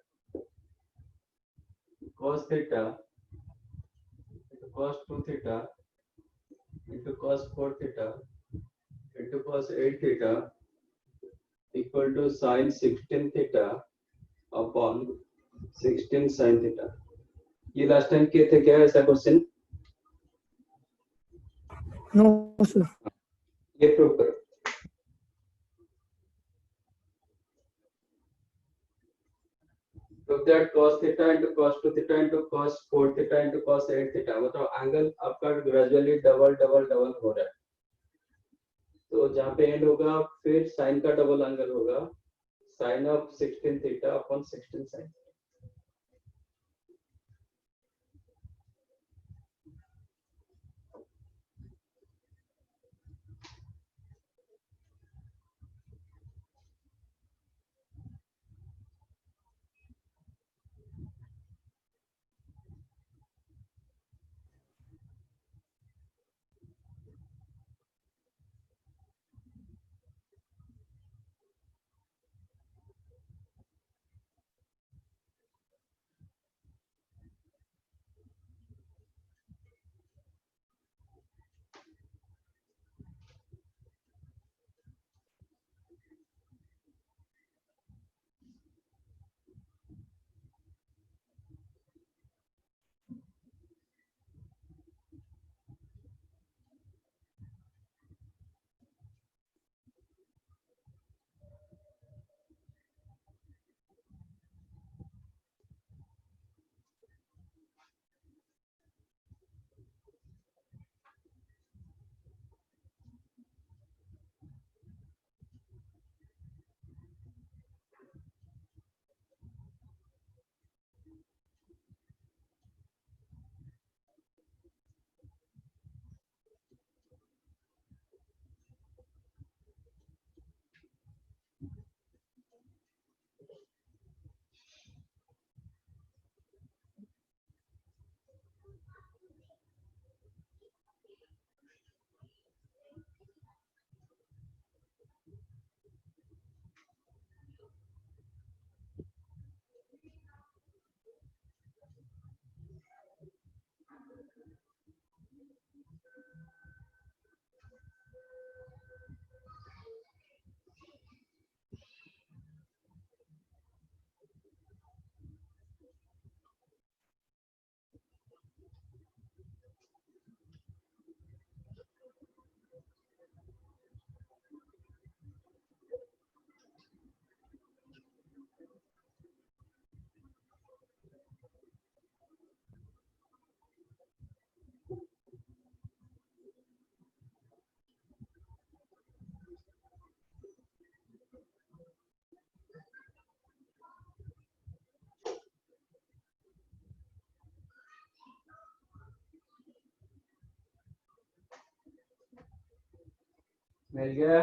cos theta into cos 2 theta into cos 4 theta into cos 8 theta equal to sin 16 theta upon 16 sin theta। ये लास्ट टाइम किए थे क्या ऐसा क्वेश्चन? No sir. ये प्रूव करो। that cos theta into cos 2 theta into cos 4 theta into cos 8 theta, मतलब angle आपका gradually double double double हो रहा है. तो जहाँ पे एंड होगा फिर साइन का डबल एंगल होगा, sine of 16 theta upon 16 sine. मिल गया.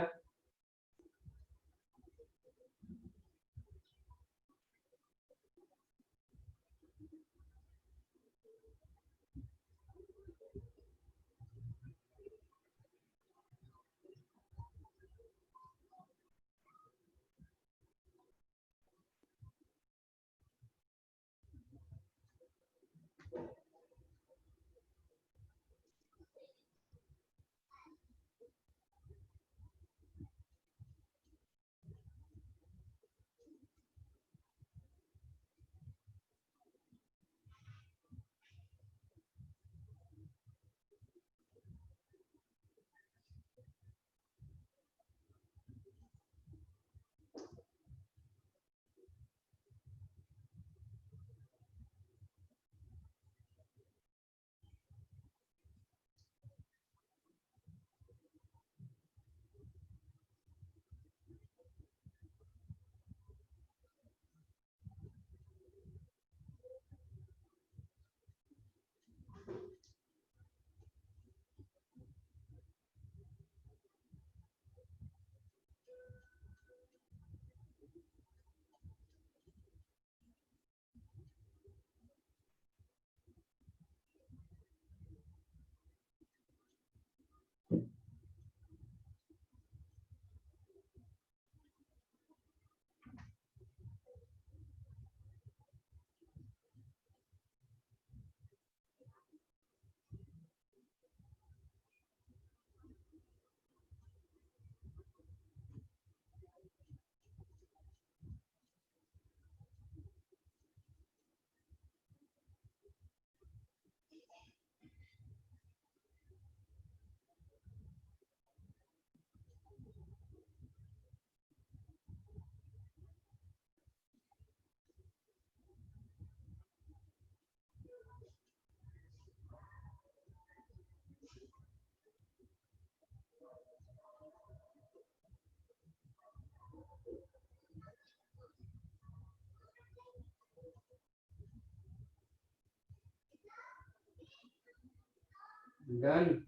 डन।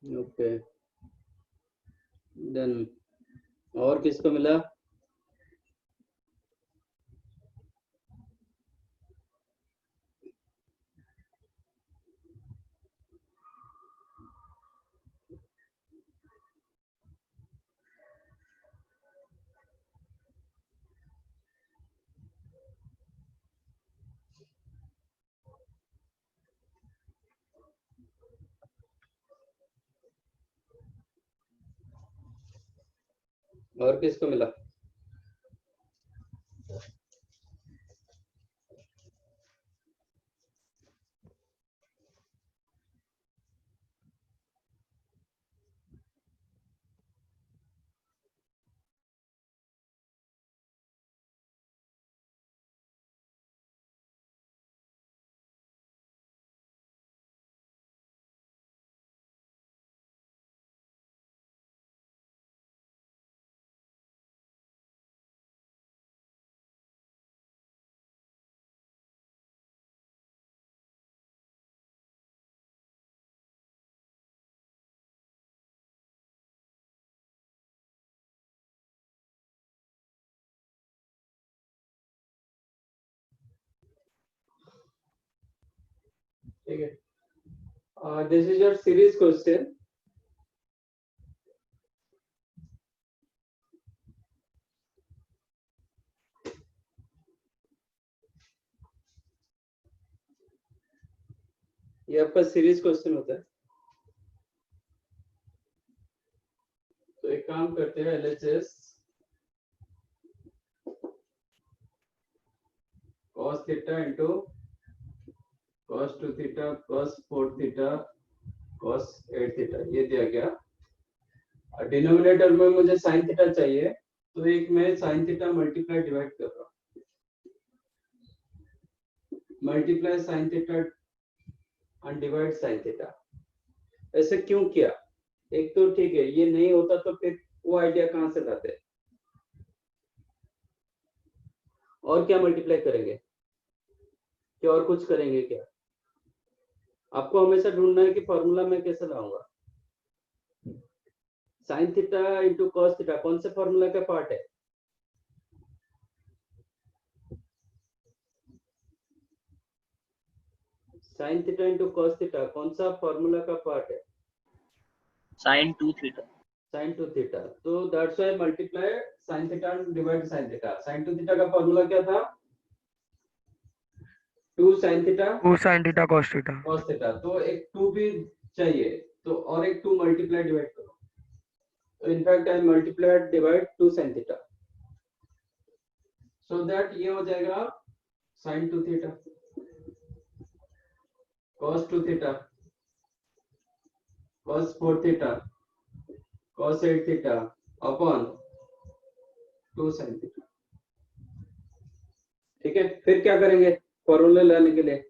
ओके, देन और किसको मिला? और किसको मिला? ठीक है, this is your series question. ये आपका सीरीज क्वेश्चन होता है। तो एक काम करते हैं, LHS cos theta into cos 2 theta cos 4 theta cos 8 theta, ये दिया गया। डिनोमिनेटर में मुझे sin थीटा चाहिए, तो एक मैं sin थीटा मल्टीप्लाई डिवाइड कर रहा हूँ, multiply sin theta and divide sin theta. ऐसे क्यों किया? एक तो ठीक है, ये नहीं होता तो फिर वो आइडिया कहाँ से लाते? और क्या मल्टीप्लाई करेंगे? क्या और कुछ करेंगे क्या? आपको हमेशा ढूंढना है कि फॉर्मूला में कैसे लाऊंगा। Sine theta into cos theta कौन से फॉर्मूला का पार्ट है? Sine theta into cos theta कौन सा फॉर्मूला का पार्ट है? sin 2 theta. Sine 2 theta. तो that's why multiply sine theta divide sine theta. Sine 2 theta का फॉर्मूला क्या था? 2 sine theta 2 sin theta cos theta. cos theta. तो एक 2 भी चाहिए, तो और एक 2 मल्टीप्लाई डिवाइड करो। तो in fact I multiplied divide 2 sin theta, so that ये हो जाएगा sin 2 theta. cos 2 theta, cos 4 theta, cos 8 theta upon 2 sin theta. ठीक है, फिर क्या करेंगे फॉर्मूला लाने के लिए?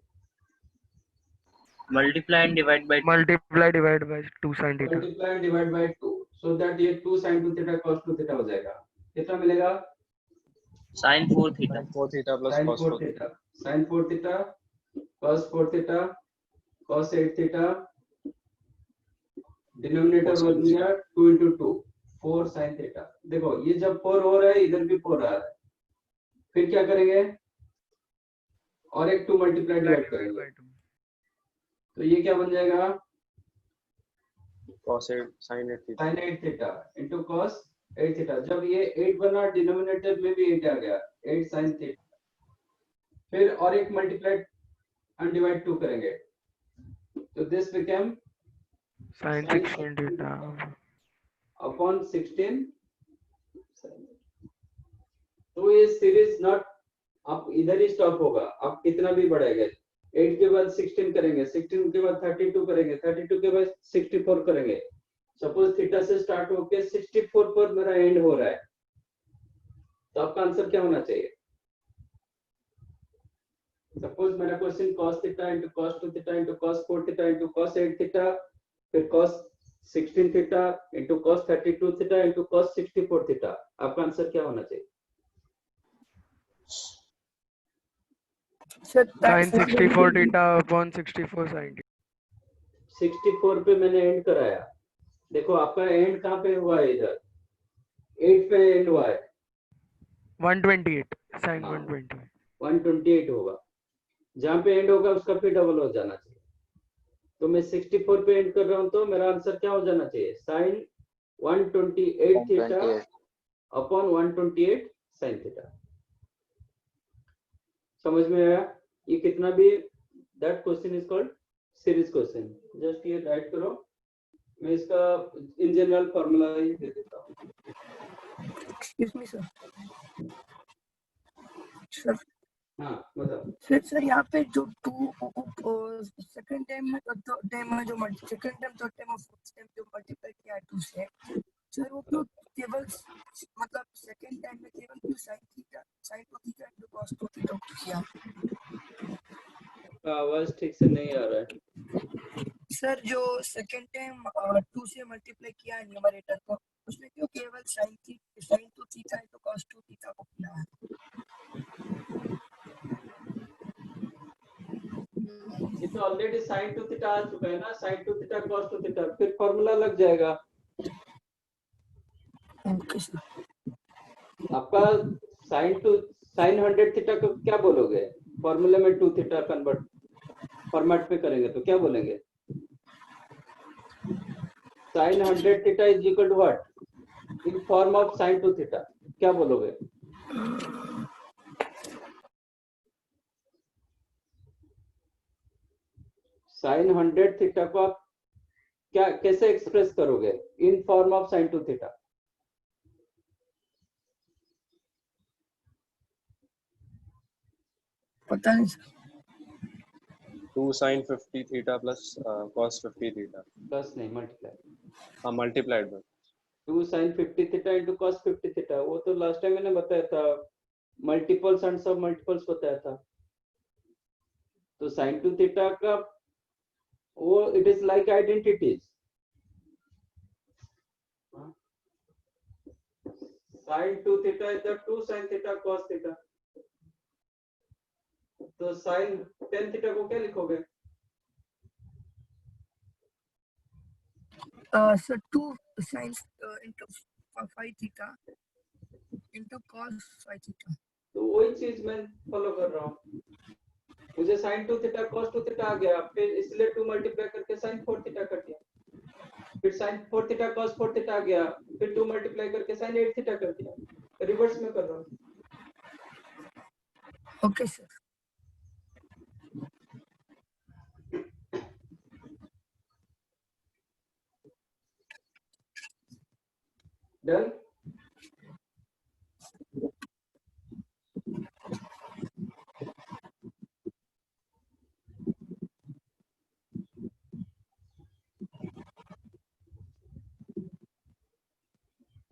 Multiply and divide by Multiply divide by 2 sin theta. Multiply and divide by 2 so that ये 2 sin 2 theta cos 2 theta हो जाएगा. कितना मिलेगा? sin 4 theta. 4 theta plus sin cos 4 4 theta, sin 4 theta, cos 4 theta, cos 8 theta, denominator Cos बन गया 2 into 2 4 sin theta. देखो ये जब 4 हो रहा है इधर भी 4 आ रहा है, फिर क्या करेंगे? और एक 2 मल्टीप्लाई डिवाइड करेंगे, by 2. तो ये क्या बन जाएगा? cos 8 sin 8 theta. sin 8 theta into cos 8 theta. जब ये 8 बना डिनोमिनेटर में भी 8 आ गया 8 sin theta. फिर और एक मल्टीप्लाई एंड डिवाइड 2 करेंगे, तो this become Sin sin 16 theta. Upon 16. तो ये सीरीज नॉट आप इधर ही स्टॉप होगा, आप कितना भी बढ़ाएंगे 8 के बाद 16 करेंगे, 16 के बाद 32 करेंगे, 32 के बाद 64 करेंगे. सपोज थीटा से स्टार्ट होके 64 पर मेरा एंड हो रहा है, तो आपका आंसर क्या होना चाहिए? सपोज मेरा question cos theta into cos 2 theta into cos 4 theta into cos 8 theta, फिर cos 16 theta into cos 32 theta into cos 64 theta, आपका आंसर क्या होना चाहिए? Sir, Sin 64 theta upon 64 sin theta. 64 पे मैंने एंड कराया, देखो आपका एंड कहाँ पे हुआ है? इधर 8 पे एंड हुआ है, 128. Sin हाँ. 128. 128 होगा, जहाँ पे एंड होगा उसका फिर डबल हो जाना चाहिए. तो मैं 64 पे एंड कर रहा हूँ, तो मेरा आंसर क्या हो जाना चाहिए? sin 128 theta 128. Upon 128 sin theta. समझ में आया? ये कितना भी that question is called series question. Just ये राइट करो, मैं इसका इन जनरल फॉर्मूला ही दे देता हूँ. Excuse me, sir. Sir, हाँ बताओ. सर यहाँ पे जो 2 सेकंड टाइम में थर्ड टाइम में जो सेकंड टाइम थर्ड टाइम और फोर्थ टाइम जो मल्टीप्लाई किया है 2 से, सर वो क्यों केवल मतलब सेकंड टाइम में केवल क्यों sin theta sin 2 theta into cos 2 theta किया? आवाज ठीक से नहीं आ रहा है. सर जो सेकंड टाइम 2 से मल्टीप्लाई किया है न्यूमरेटर को, उसमें क्यों केवल sin 2 theta into cos 2 theta को किया है? ये तो ऑलरेडी sin 2 थीटा आ चुका है ना, sin 2 थीटा cos 2 थीटा, फिर फॉर्मूला लग जाएगा ओके सर. आपका. sin 100 थीटा को क्या बोलोगे? फॉर्मूले में 2 थीटा कन्वर्ट फॉर्मेट पे करेंगे तो क्या बोलेंगे? sin 100 theta is equal to what in form of sin 2 theta, क्या बोलोगे? sin 100 थीटा को आप क्या कैसे एक्सप्रेस करोगे in form of sin 2 theta? पता नहीं sir. 2 sin 50 theta plus cos 50 theta. Plus नहीं multiply. Multiplied by 2 sin 50 theta into cos 50 theta, वो तो लास्ट टाइम मैंने बताया था, मल्टीपल्स एंड सब मल्टीपल्स बताया था. तो sin 2 थीटा का वो it is like identities. sin 2 theta is the 2 sin theta cos theta. तो sin 10 थीटा को क्या लिखोगे? Sir 2 sin into 5 theta into cos 5 theta. तो वही चीज मैं फॉलो कर रहा हूँ. मुझे sin 2 थीटा cos 2 थीटा आ गया, फिर इसलिए 2 मल्टीप्लाई करके sin 4 थीटा कर दिया, फिर sin 4 थीटा cos 4 थीटा आ गया, फिर 2 मल्टीप्लाई करके sin 8 थीटा कर दिया. रिवर्स में कर रहा हूँ. Okay sir. Done.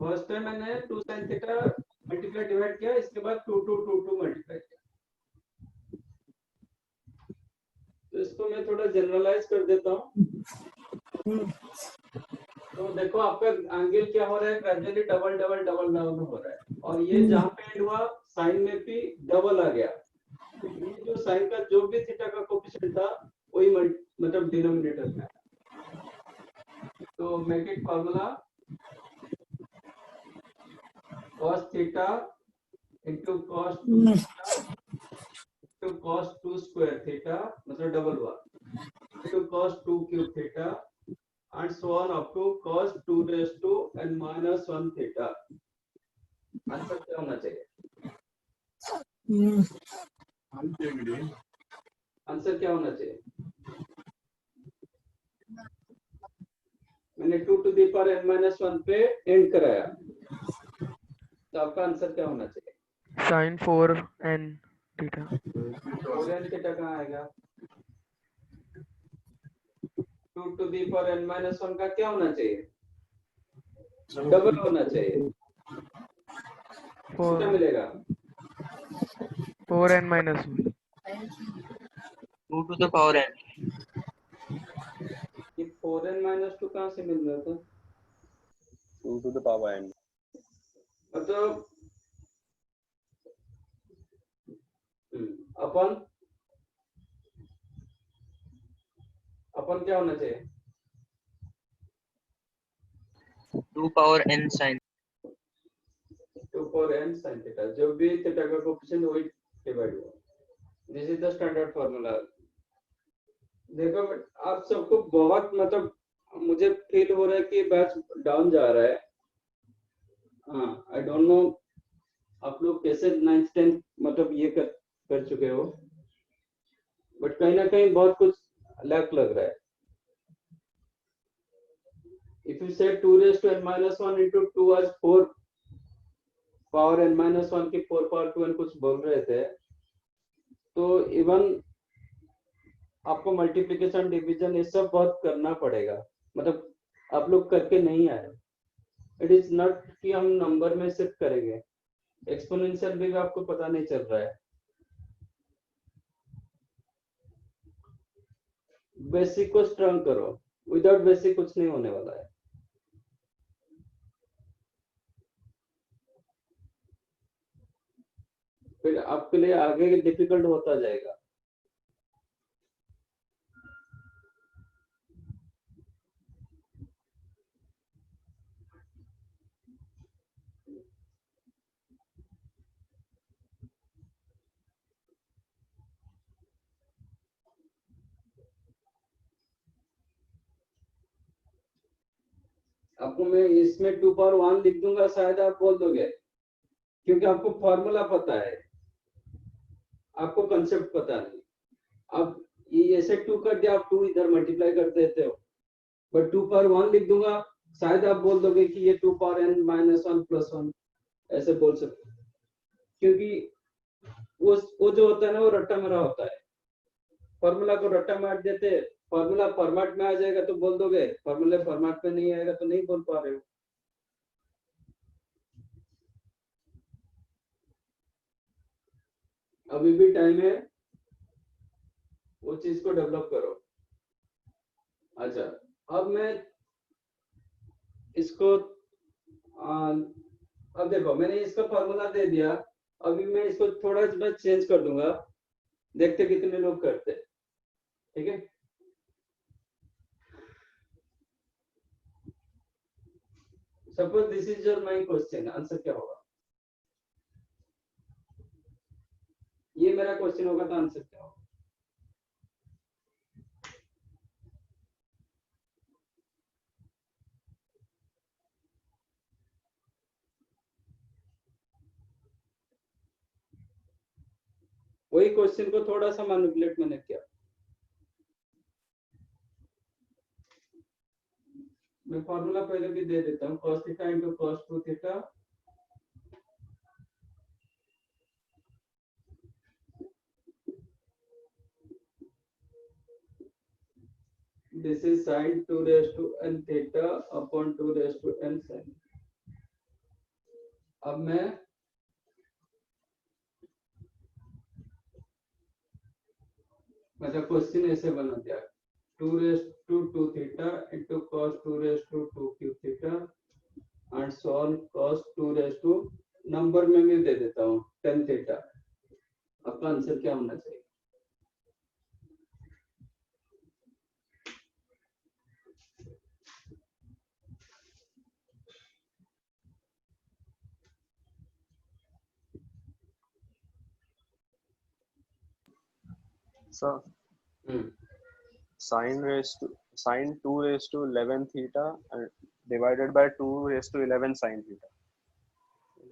First time मैंने 2 sin थीटा मल्टीप्लाई डिवाइड किया, इसके बाद 2 मल्टीप्लाई किया। तो इसको मैं थोड़ा जनरलाइज कर देता हूँ। तो देखो आपका एंगल क्या हो रहा है, gradually double double double down हो रहा है, और ये जहाँ पे एंड हुआ साइन में भी डबल आ गया। तो ये जो साइन का जो भी थीटा का कोएफिशिएंट था वही मतलब डिनोमिनेटर में। तो make it formula cos theta into cos 2 theta into cos 2 square theta मतलब डबल हुआ into cos 2 cube theta and so on up to cos 2 raised to n minus 1 theta. Answer क्या होना चाहिए? आंसर क्या होना चाहिए? मैंने 2 to the power n minus 1 पे एंड कराया, तो आपका आंसर क्या होना चाहिए? Sin 4n theta. 4n theta कहाँ आएगा? 2 to the power n minus 1 का क्या होना चाहिए? डबल होना चाहिए। कितना मिलेगा? 4n minus 1. 2 to the power n. ये 4n minus 2 कहाँ से मिल रहा था? 2 to the power n. मतलब अपन अपन क्या होना चाहिए? 2 power n sin. 2 power n sin theta, जो भी थीटा का कोएफिशिएंट वही डिवाइड हुआ। This is the standard formula. देखो आप सबको बहुत मतलब मुझे फील हो रहा है कि बैच डाउन जा रहा है। हाँ, आई डोंट नो आप लोग कैसे 9th 10th मतलब ये कर चुके हो, बट कहीं ना कहीं बहुत कुछ लैक लग रहा है। If you say 2 raised to n minus 1 into 2 as 4 power n minus 1 की 4 power 2n कुछ बोल रहे थे, तो इवन आपको मल्टीप्लिकेशन डिवीजन ये सब बहुत करना पड़ेगा, मतलब आप लोग करके नहीं आए। इट इज नॉट कि हम नंबर में सिर्फ करेंगे, एक्सपोनेंशियल भी आपको पता नहीं चल रहा है। बेसिक को स्ट्रॉन्ग करो, विदाउट बेसिक कुछ नहीं होने वाला है। फिर आपके लिए आगे डिफिकल्ट होता जाएगा। आपको मैं इसमें 2 power 1 लिख दूंगा, शायद आप बोल दोगे, क्योंकि आपको फॉर्मूला पता है, आपको कंसेप्ट पता नहीं। अब ये ऐसे 2 कर दिया, आप 2 इधर मल्टीप्लाई कर देते हो, बट 2 power 1 लिख दूंगा, शायद आप बोल दोगे कि ये 2 power n minus 1 plus 1 ऐसे बोल सकते, क्योंकि वो जो होता है ना वो रट्टा मारा होता है। फॉर्मूला को रट्टा मार देते, फॉर्मूला फॉर्मेट में आ जाएगा तो बोल दोगे, फॉर्मूले फॉर्मेट में नहीं आएगा तो नहीं बोल पा रहे हो। अभी भी टाइम है, वो चीज को डेवलप करो। अच्छा, अब मैं इसको अब देखो मैंने इसका फॉर्मूला दे दिया, अभी मैं इसको थोड़ा सा चेंज कर दूंगा, देखते कितने लोग करते, ठीक है। Suppose this is your my question, answer क्या होगा? ये मेरा क्वेश्चन होगा तो आंसर क्या होगा? वही क्वेश्चन को थोड़ा सा मैनिपुलेट मैंने किया। मैं फॉर्मूला पहले भी दे देता हूँ, cos theta into cos 2 theta this is sin 2 raised to n theta upon 2 raised to n sin। अब मैं मतलब क्वेश्चन ऐसे बना दिया 2 raise to 2 theta into cos 2 raise to 2 cube theta and solve cos 2 raise to number में मैं दे देता हूँ 10 थीटा। आपका आंसर क्या होना चाहिए? So sine 2 raised to 11 theta and divided by 2 raised to 11 sine theta.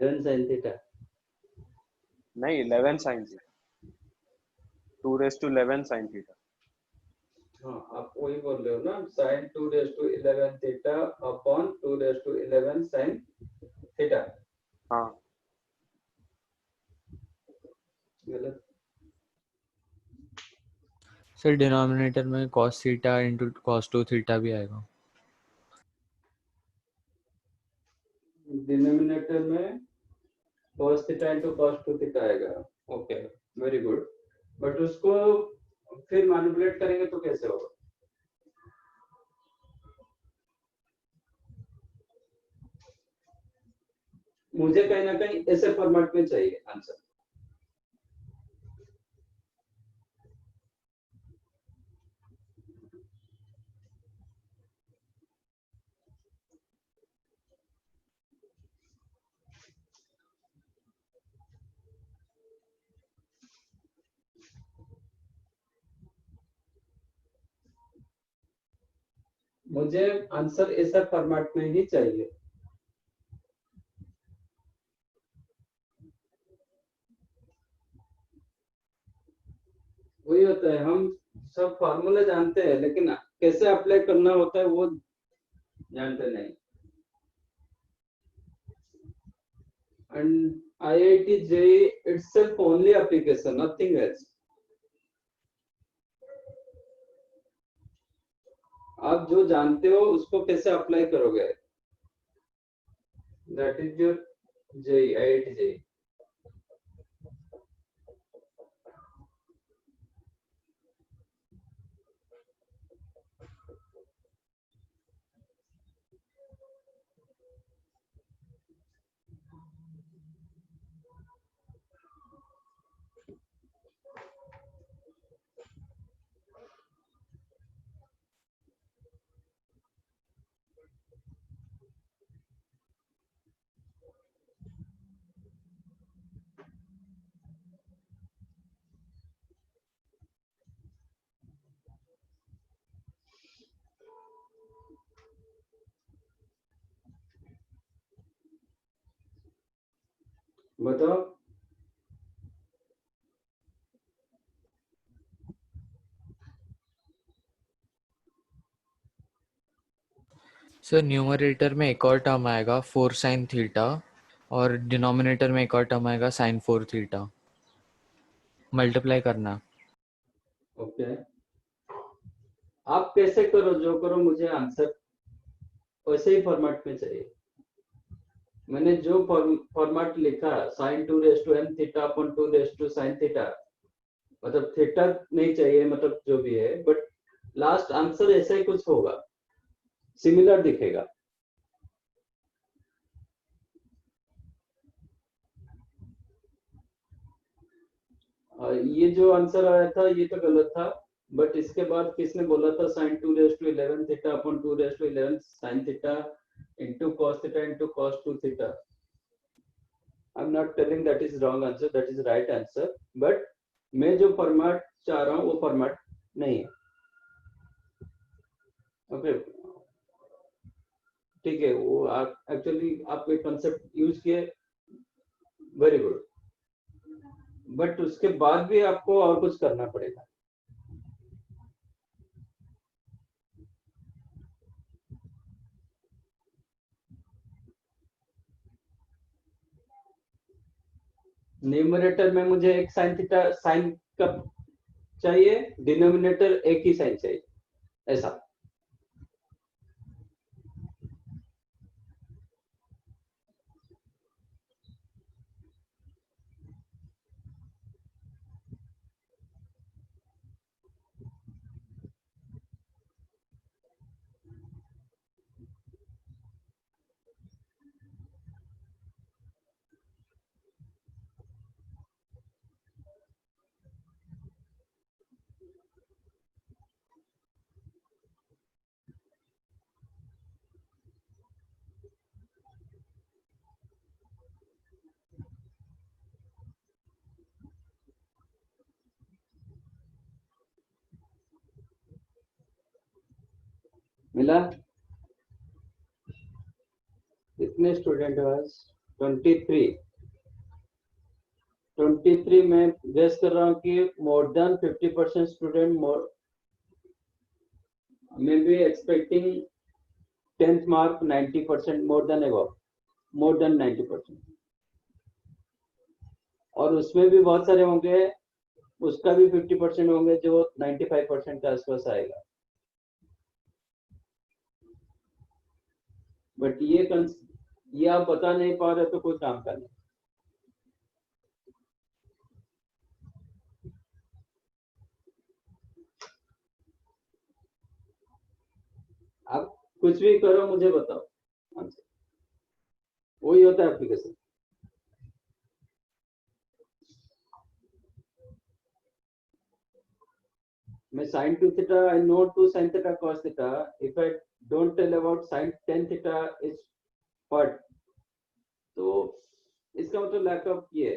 11 sin theta नहीं 11 sine theta. 2 raised to 11 sine theta. हाँ आप वही बोल रहे हो ना sin 2 raise to 11 theta upon 2 raise to 11 sin theta. हाँ गलत। सर डिनोमिनेटर में cos theta into cos 2 theta भी आएगा। डिनोमिनेटर में cos theta into cos 2 theta आएगा। Okay very good. बट उसको फिर मैनिपुलेट करेंगे तो कैसे होगा? मुझे कहीं ना कहीं ऐसे फॉर्मेट में चाहिए आंसर। मुझे आंसर ऐसा फॉर्मेट में ही चाहिए। वही होता है हम सब फॉर्मूले जानते हैं लेकिन कैसे अप्लाई करना होता है वो जानते नहीं। And IIT JEE itself only application, nothing else. आप जो जानते हो उसको कैसे अप्लाई करोगे? That is your JEE, IIT JEE. बताओ। सर न्यूमरेटर में एक और टर्म आएगा 4 sin थीटा और डिनोमिनेटर में एक और टर्म आएगा sin 4 थीटा। मल्टीप्लाई करना। ओके आप कैसे करो जो करो मुझे आंसर वैसे ही फॉर्मेट में चाहिए। मैंने जो फॉर्मेट लिखा sin 2 raise to m theta upon 2 raise to sin theta मतलब थीटा नहीं चाहिए मतलब जो भी है बट लास्ट आंसर ऐसा ही कुछ होगा सिमिलर दिखेगा। ये जो आंसर आया था ये तो गलत था बट इसके बाद किसने बोला था sin 2 raise to 11 theta upon 2 raise to 11 sin theta into cos theta into cos 2 theta. I'm not telling that is wrong answer, that is right answer. But मैं जो फॉर्मेट चाह रहा हूँ वो फॉर्मेट नहीं है। ओके ठीक है वो आप एक्चुअली आप एक कंसेप्ट यूज किए वेरी गुड बट उसके बाद भी आपको और कुछ करना पड़ेगा। न्यूमरेटर में मुझे एक साइन थीटा साइन का चाहिए डिनोमिनेटर एक ही साइन चाहिए ऐसा। मिला? कितने स्टूडेंट आज? 23। 23 में गेस कर रहा हूँ कि more than 50% student more may be expecting 10th mark 90% more than above, more than 90%। और उसमें भी बहुत सारे होंगे, उसका भी 50% होंगे जो 95% के आसपास आएगा। बट ये आप बता नहीं पा रहे तो कोई काम का नहीं। आप कुछ भी करो, मुझे बताओ आंसर। वही होता है एप्लीकेशन। मैं sin 2 theta, I know 2 sin theta cos theta. If I don't tell about sin 10 theta is what, तो इसका मतलब लैक ऑफ ये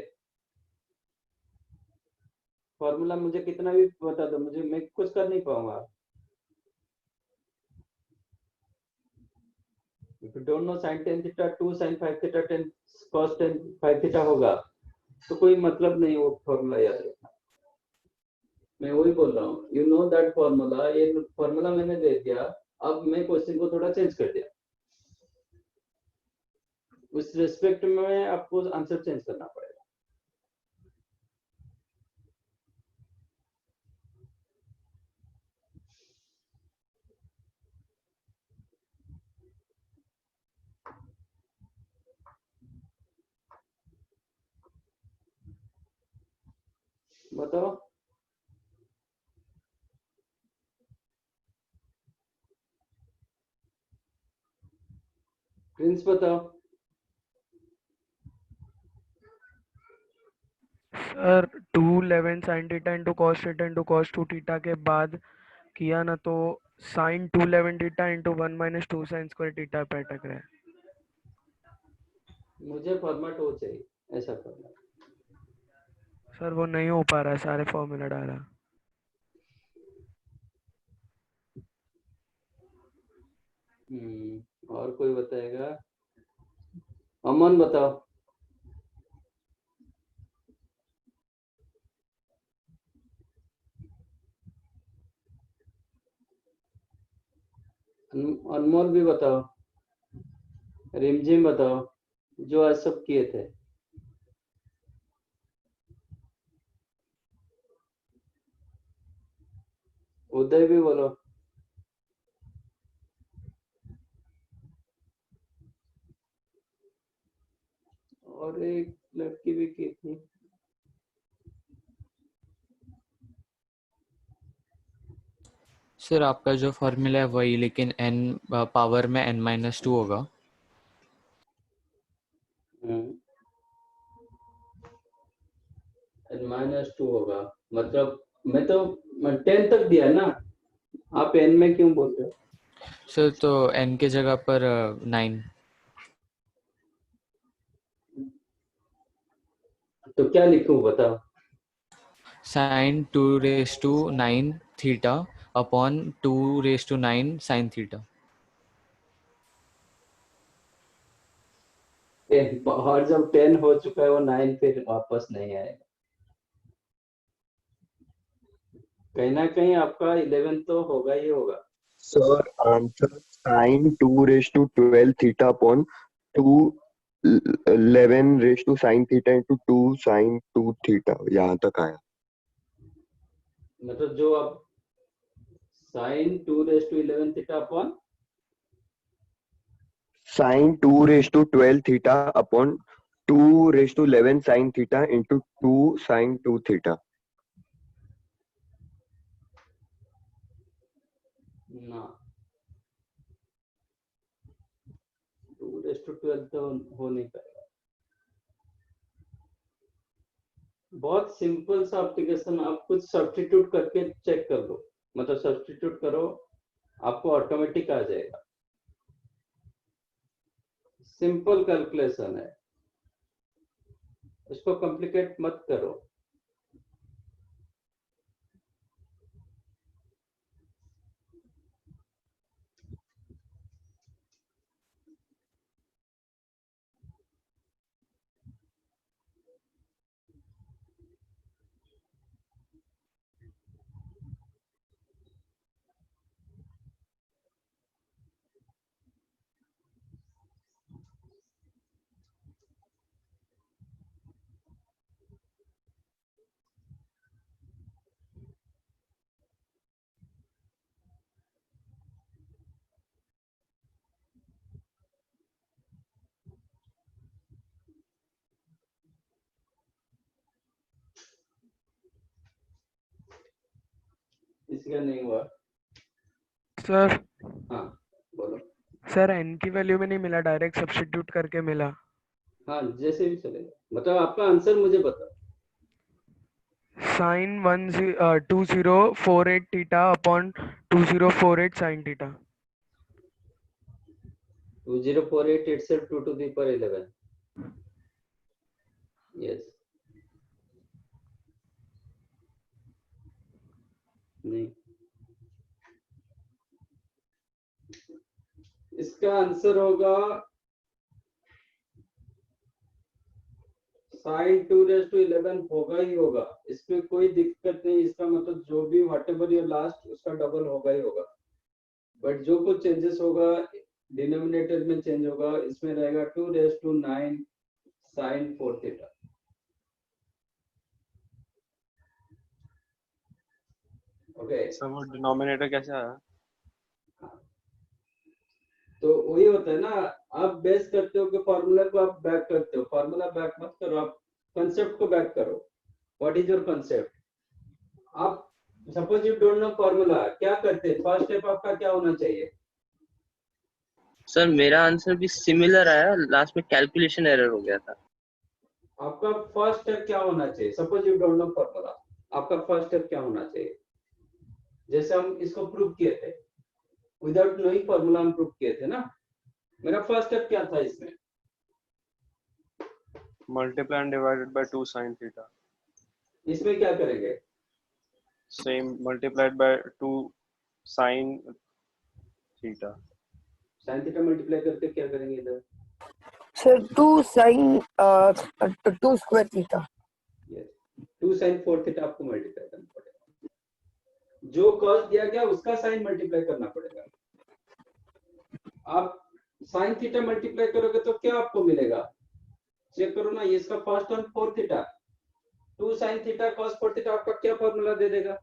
फॉर्मूला मुझे कितना भी बता दो, मुझे मैं कुछ कर नहीं पाऊंगा। If you don't know sin 10 theta 2 sin 5 theta 10 cos 10 5 theta होगा तो कोई मतलब नहीं वो फॉर्मूला याद रखना। मैं वही बोल रहा हूँ, यू नो दैट फॉर्मूला, ये फॉर्मूला मैंने दे दिया, अब मैं क्वेश्चन को थोड़ा चेंज कर दिया, उस रिस्पेक्ट में आपको आंसर चेंज करना पड़ेगा। बताओ प्रिंस, बताओ। Sir 211 sine theta into cos theta into cos 2 theta के बाद किया ना तो sine 211 theta into 1 minus 2 sine square theta पे अटक रहा है। मुझे फॉर्मेट वो चाहिए, ऐसा फॉर्मेट। सर वो नहीं हो पा रहा है, सारे फॉर्मूला डाला। और कोई बताएगा? अमन बताओ। अनमोल भी बताओ। रिमझिम बताओ, जो आज सब किए थे। उदय भी बोलो। और एक लड़की भी की थी। सर आपका जो फॉर्मूला है वही, लेकिन n पावर में n-2 होगा। n-2 होगा, मतलब मैं तो 10 तक दिया ना, आप n में क्यों बोलते हो? सर तो n के जगह पर 9। तो क्या लिखूं बताओ? Sine 2�9 theta upon 2�9 sine theta. और जब 10 हो चुका है वो 9 फिर वापस नहीं आएगा। कहीं ना कहीं आपका 11 तो होगा ही होगा। Sir, answer sin 2 raised to 12 theta upon 2 11 raised to sin theta into 2 sin 2 theta, यहाँ तक आया। मतलब जो आप sin 2⁻11 theta upon Sin 2 raised to 12 theta upon 2 raised to 11 sin theta into 2 sin 2 theta. ना 2⁻12 तो हो नहीं पाएगा। बहुत सिंपल सा एप्लीकेशन, आप कुछ सब्स्टिट्यूट करके चेक कर लो, मतलब सब्स्टिट्यूट करो, आपको ऑटोमेटिक आ जाएगा। सिंपल कैलकुलेशन है, इसको कॉम्प्लिकेट मत करो। किसी का नहीं हुआ? सर हाँ बोलो। सर n की वैल्यू में नहीं मिला, डायरेक्ट सब्स्टिट्यूट करके मिला। हाँ जैसे भी चलेगा, मतलब आपका आंसर मुझे बताओ। Sine 2048 theta upon 2048 sine theta. 2048 itself 2 to the power 11. Yes. नहीं, इसका आंसर होगा साइन 2 to 11 होगा ही होगा, इसमें कोई दिक्कत नहीं। इसका मतलब जो भी व्हाटएवर योर लास्ट, उसका डबल होगा ही होगा। बट जो कुछ चेंजेस होगा डिनोमिनेटर में चेंज होगा, इसमें रहेगा 2⁹ साइन 4 थीटा। ओके सर वो डिनोमिनेटर कैसे आया? तो वही होता है ना, आप बेस करते हो कि फॉर्मूला को आप बैक करते हो। फॉर्मूला बैक मत करो, आप कंसेप्ट को बैक करो। What is your concept? आप suppose you don't know formula, क्या करते? फर्स्ट स्टेप आपका क्या होना चाहिए? सर मेरा आंसर भी सिमिलर आया, लास्ट में कैलकुलेशन एरर हो गया था। आपका फर्स्ट स्टेप क्या होना चाहिए? Suppose you don't know formula, आपका फर्स्ट स्टेप क्या होना चाहिए? जैसे हम इसको प्रूव किए थे, विदाउट नोइंग फॉर्मूला हम प्रूव किए थे ना। मेरा फर्स्ट स्टेप क्या था इसमें? Multiply and divided by 2 sin theta. इसमें क्या करेंगे? Same multiplied by 2 sin theta. Sine theta multiply करके क्या करेंगे इधर? Sir 2 sin 2 square theta. Yes, 2 sin 4 theta आपको मल्टीप्लाई करना पड़ेगा। जो कॉस दिया गया उसका साइन मल्टीप्लाई करना पड़ेगा। आप साइन थीटा मल्टीप्लाई करोगे तो क्या आपको मिलेगा? चेक करो ना, ये इसका first term 4 theta, 2 sin theta cos 4 theta आपका क्या फॉर्मूला दे देगा?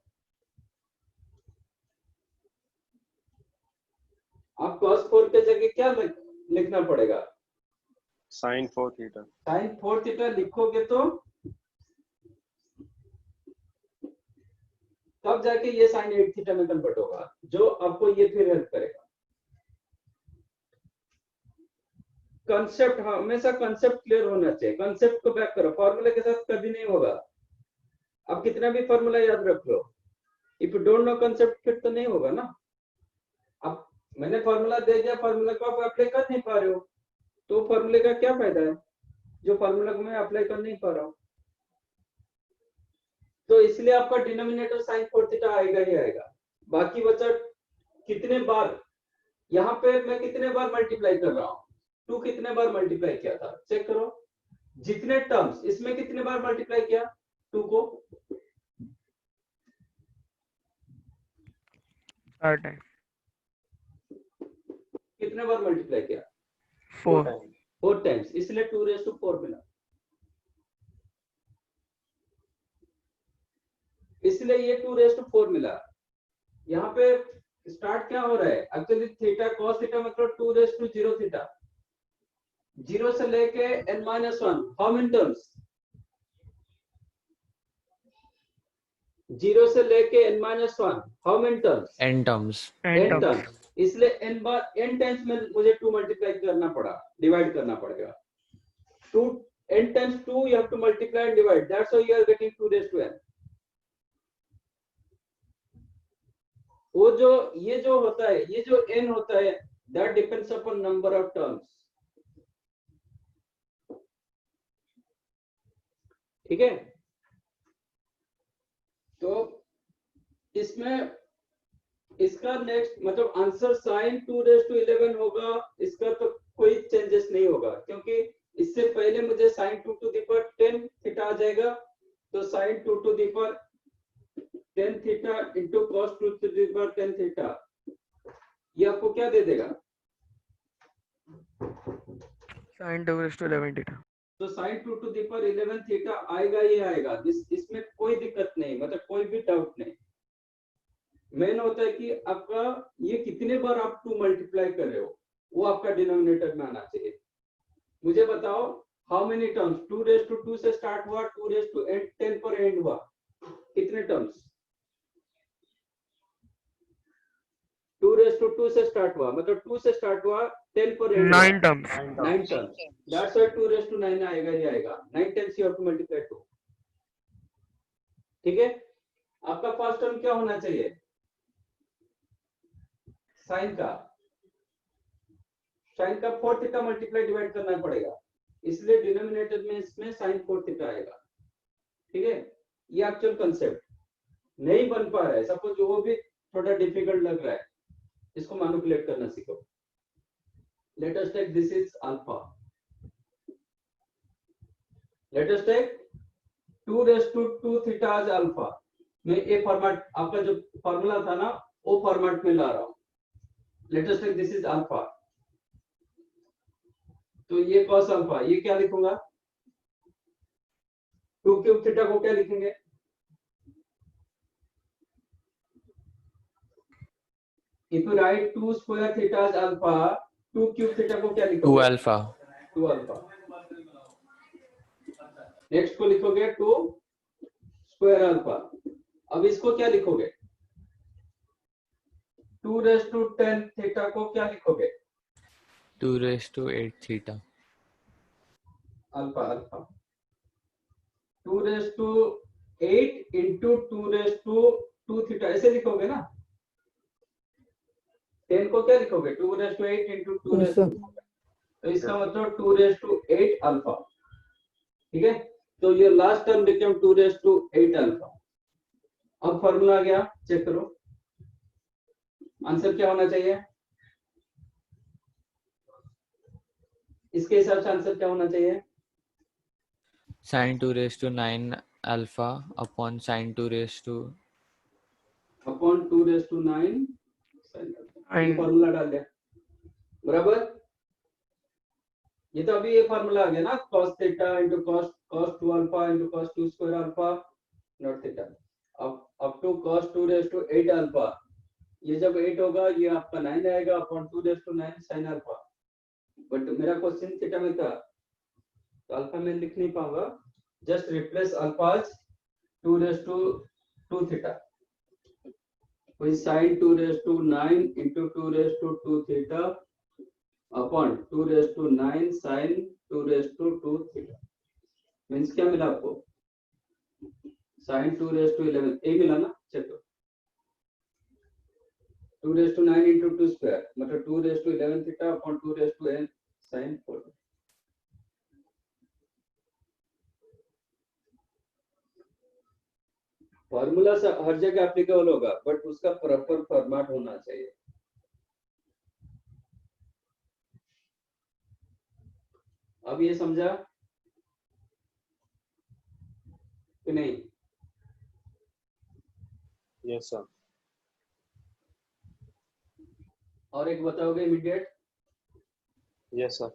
आप cos 4 के जगह क्या लिखना पड़ेगा? sin 4 theta. sin 4 थीटा लिखोगे तो तब जाके ये sin 8 थीटा में कन्वर्ट होगा, जो आपको ये फिर हेल्प करेगा। कंसेप्ट, हमेशा कंसेप्ट क्लियर होना चाहिए। कंसेप्ट को बैक करो, फॉर्मूले के साथ कभी नहीं होगा। आप कितना भी फॉर्मूला याद रख लो, if you don't know concept फिर तो नहीं होगा ना। अब मैंने फॉर्मूला दे दिया, फॉर्मूला को आप अप्लाई कर नहीं पा रहे हो, तो फॉर्मूले का क्या फायदा है जो फॉर्मूला को मैं अप्लाई कर नहीं पा रहा हूं? तो इसलिए आपका डिनोमिनेटर sin 4 थीटा आएगा ही आएगा। बाकी बचा कितने बार, यहाँ पे मैं कितने बार मल्टीप्लाई कर रहा हूँ? 2 कितने बार मल्टीप्लाई किया था चेक करो। जितने टर्म्स, इसमें कितने बार मल्टीप्लाई किया 2 को? 4 टाइम। कितने बार मल्टीप्लाई किया? 4 टाइम्स, इसलिए 2⁴ मिला। इसलिए ये 2⁴ मिला। यहाँ पे स्टार्ट क्या हो रहा है? एक्चुअली थीटा cos थीटा मतलब 2�0 थीटा, 0 से लेके n-1, हाउ मेनी टर्म्स? 0 से लेके n-1, how many terms? n terms. n terms. इसलिए n टाइम्स में मुझे 2 मल्टीप्लाई करना पड़ा, डिवाइड करना पड़ेगा। 2 n times 2 you have to multiply and divide, that's how you are getting 2⁻n। वो जो ये जो होता है, ये जो n होता है, that depends upon number of terms। ठीक है, तो इसमें इसका नेक्स्ट मतलब आंसर sin 2⁻11 होगा। इसका तो कोई चेंजेस नहीं होगा, क्योंकि इससे पहले मुझे sin 2 to the power 10 theta आ जाएगा, तो sin 2 to the power 10 theta into cos 2 to the power 10 theta, ये आपको क्या दे देगा? sin 2⁻11 theta. तो sin 2 to the power 11 theta आएगा ही आएगा। इसमें कोई दिक्कत नहीं, मतलब कोई भी डाउट नहीं। मेन होता है कि आपका ये कितने बार आप 2 मल्टीप्लाई कर रहे हो, वो आपका डिनोमिनेटर में आना चाहिए। मुझे बताओ हाउ मेनी टर्म्स? 2⁻2 से स्टार्ट हुआ, 2⁻10 पर एंड हुआ, कितने टर्म्स? 2 से स्टार्ट हुआ, मतलब 2 से स्टार्ट हुआ 10 पर end 9 हुआ। terms. 9 टर्म्स, दैट्स व्हाई 2 आएगा ही आएगा। 9 times you have to multiply 2। ठीक है, आपका फर्स्ट टर्म क्या होना चाहिए? साइन का 4 थीटा मल्टीप्लाई डिवाइड करना पड़ेगा, इसलिए डिनोमिनेटर में इसमें साइन 4 थीटा आएगा। ठीक है, ये एक्चुअल कंसेप्ट नहीं बन पा रहा है, सपोज वो भी थोड़ा डिफिकल्ट लग रहा है, इसको मैनिपुलेट करना सीखो। Let us take this is alpha, let us take 2 theta as alpha. मैं ये फॉर्मेट, आपका जो फॉर्मूला था ना वो फॉर्मेट में ला रहा हूं। Let us take this is alpha, तो ये cos अल्फा, ये क्या लिखूंगा? 2 क्यूब थीटा को क्या लिखेंगे? If you write 2 square theta as alpha, 2 cube theta को क्या 2 लिखोगे? alpha. 2 alpha. नेक्स्ट को लिखोगे 2 स्क्वायर अल्फा। अब इसको क्या लिखोगे? 2 raised to 10 थीटा को क्या लिखोगे? 2 raised to 8 theta. Alpha alpha 2 raised to 8 into 2 raised to 2 theta, ऐसे लिखोगे ना? 10 को क्या लिखोगे? 2 raised to 8 into 2 raised to, तो इसका मतलब 2 raised to 8 अल्फा। ठीक है, तो ये last term become 2 raised to 8 alpha. अब फॉर्मूला आ गया, चेक करो आंसर क्या होना चाहिए। इसके हिसाब से आंसर क्या होना चाहिए? Sin 2 raised to 9 alpha upon sin 2 raised to upon 2 raised to 9 sin alpha. ये फॉर्मूला डाल दिया, बराबर। ये तो अभी ये फॉर्मूला आ गया ना, cos theta into cos 2 alpha into cos 2 square alpha not theta. अब up to cos 2 raised to 8 alpha, ये जब 8 होगा ये आपका 9 आएगा upon 2 raised to 9 sin alpha. But मेरा क्वेश्चन थीटा में था, तो अल्फा में लिख नहीं पाऊंगा, just replace alpha 2 raised to 2 theta, तो sin 2 raised to 9 into 2 raised to 2 theta upon 2 raised to 9 sin 2 raised to 2 theta. Means क्या मिला आपको? sin 2 raised to 11 ए मिला ना, चेक करो। 2 raised to 9 into 2 स्क्वायर मतलब 2 raised to 11 theta upon 2 raised to n sin 4। Formula हर जगह applicable होगा, बट उसका प्रॉपर फॉर्मेट होना चाहिए। अब ये समझा कि नहीं? Yes sir. और एक बताओगे immediate? Yes sir.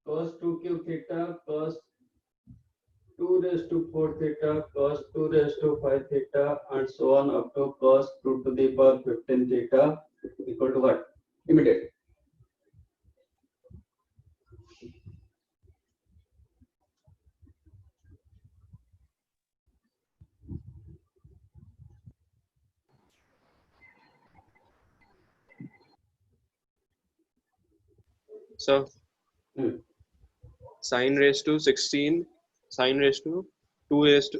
cos 2 cube theta, cos 2 raised to 4 theta, cos 2 raised to 5 theta, and so on up to cos 2 to the power 15 theta equal to what? Immediate. Sir, sin raised to 16, sin raised to 2 raised to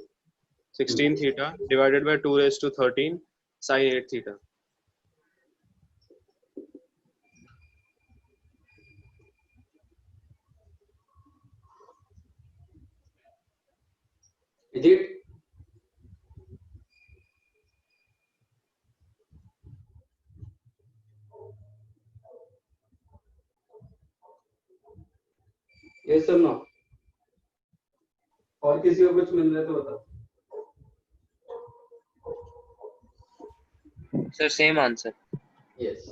16 theta divided by 2 raised to 13 sin 8 theta. Is it? Yes or no? और किसी को कुछ मिल रहा है तो बताओ। Sir, same answer. Yes.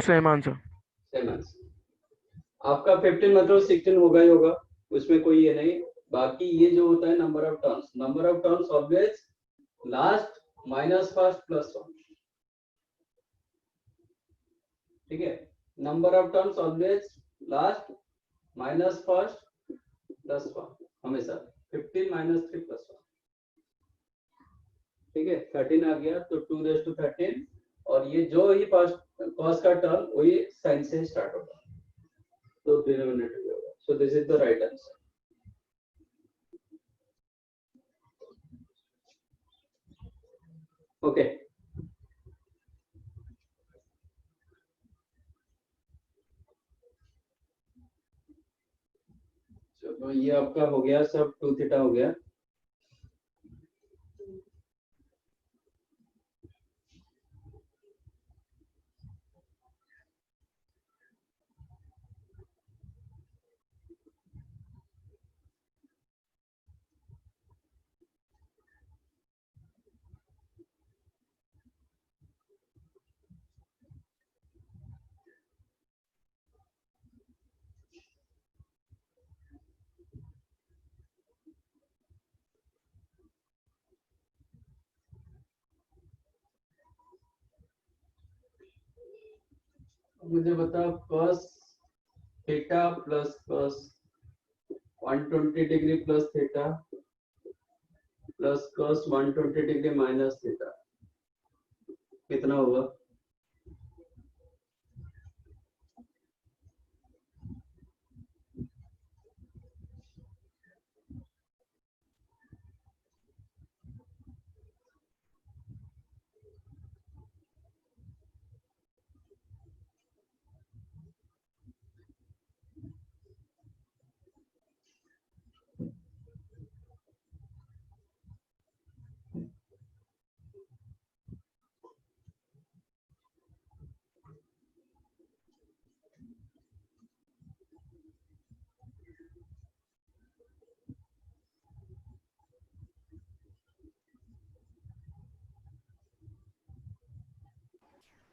Same answer. Same answer. आपका 15 मतलब 16 होगा ही होगा, उसमें कोई ये नहीं। बाकी ये जो होता है number of terms always last minus first plus 1। ठीक है, number of terms always last minus first plus 1 हमेशा 15 माइनस 3 प्लस 1, ठीक है 13 आ गया तो 2 रेज टू 13 और ये जो ही फर्स्ट कॉस का टर्म वही साइन से स्टार्ट होगा तो डिनोमिनेटर में होगा. So this is the right answer. Okay चलो ये आपका हो गया सब 2 थीटा हो गया. मुझे बताओ cos theta plus cos 120 degree plus theta plus cos 120 degree minus theta कितना होगा?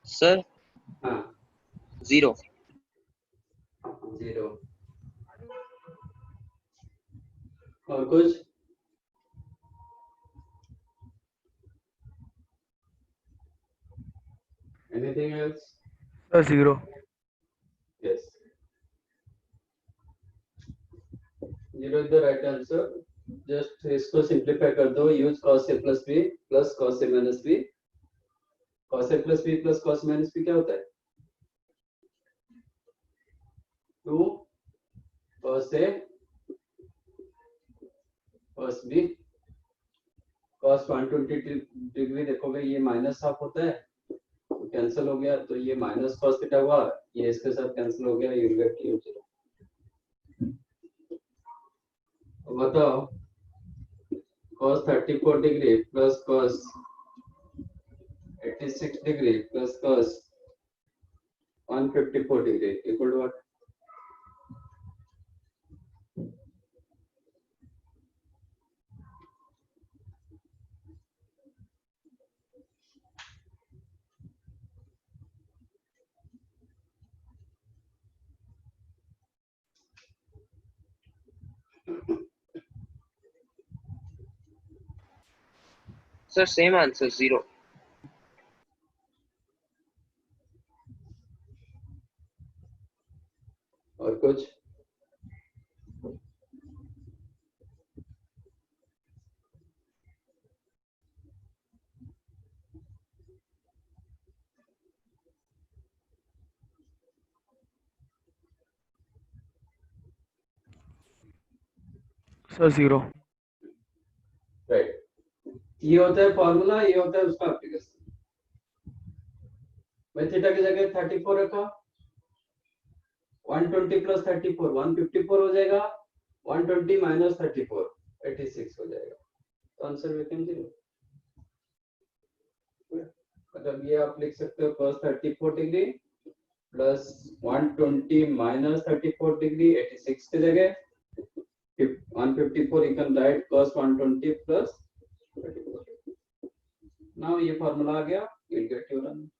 सर हाँ 0. 0 और कुछ? Anything else? Sir 0. Yes. 0 is the right answer. Just इसको सिंप्लीफाई कर दो. Use cos a plus b plus cos a minus b. cos a plus b plus cos minus b क्या होता है? 2 cos a cos b cos 120 degree देखोगे ये minus half होता है तो कैंसिल हो गया तो ये माइनस cos थीटा हुआ ये इसके साथ कैंसिल हो गया you will get u 0. बताओ cos 34 degree plus cos 86 degree plus cos 154 degree equal to what? Sir same answer 0. और कुछ? सर 0. राइट ये होता है फॉर्मूला ये होता है उसका एप्लीकेशन. मैं थीटा की जगह 34 रखा 120 प्लस 34 154 हो जाएगा 120 माइनस 34 86 हो जाएगा तो आंसर बिकम 0. मतलब ये आप लिख सकते हो cos 34 degree plus 120 minus 34 degree 86 की जगह 154 you can write cos 120 plus 34. Now ये फॉर्मूला आ गया you'll get your answer.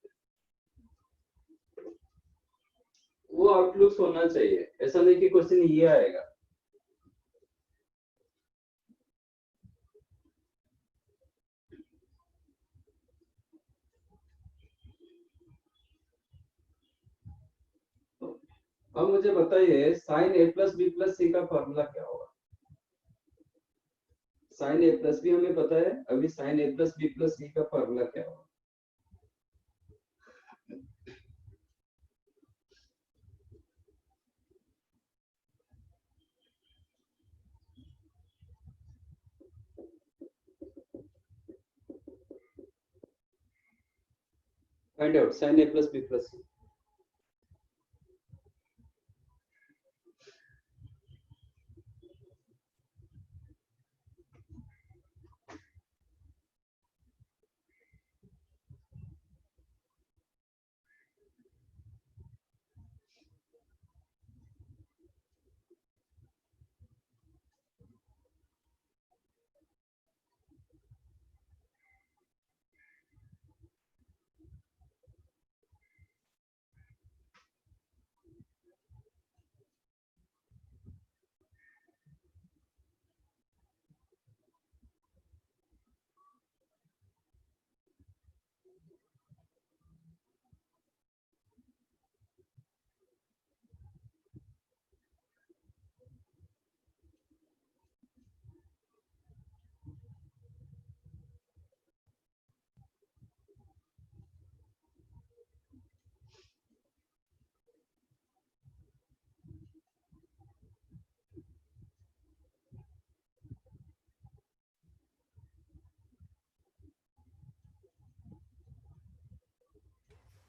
वो आउटलुक होना चाहिए ऐसा नहीं कि क्वेश्चन ये आएगा. अब मुझे बताइए sign A plus B plus C का फॉर्मूला क्या होगा? साइन ए प्लस बी हमें पता है, अभी sine A plus B plus C का फॉर्मूला क्या होगा? Find out sine A plus B plus C.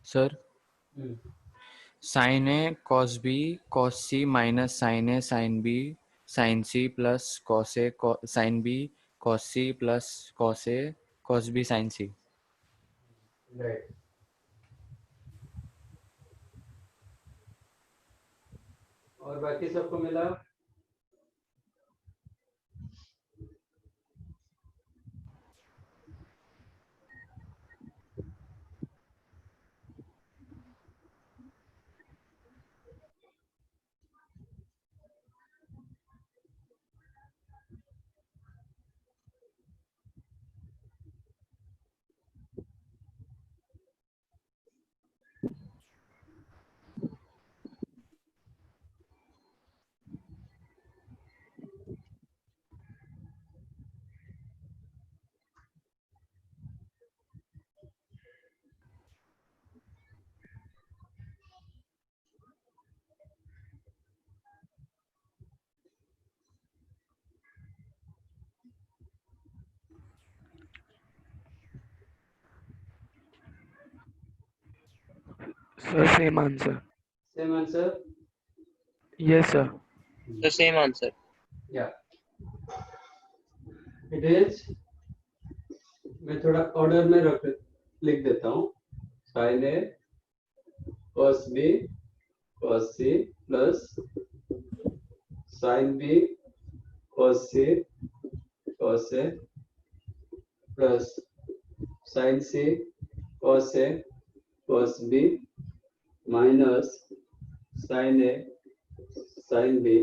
Sir sine A cos B cos C minus sine A sine B sine C plus cos A sine B cos C plus cos A cos B sine C. Right. और बाकी सबको मिला? Sir, same answer. Same answer? Yes, sir. The same answer. Yeah. It is. मैं थोड़ा order में लिख देता हूँ. Sine A cos B cos C plus sine B cos C cos A plus sine C cos A cos B minus sine A sine B.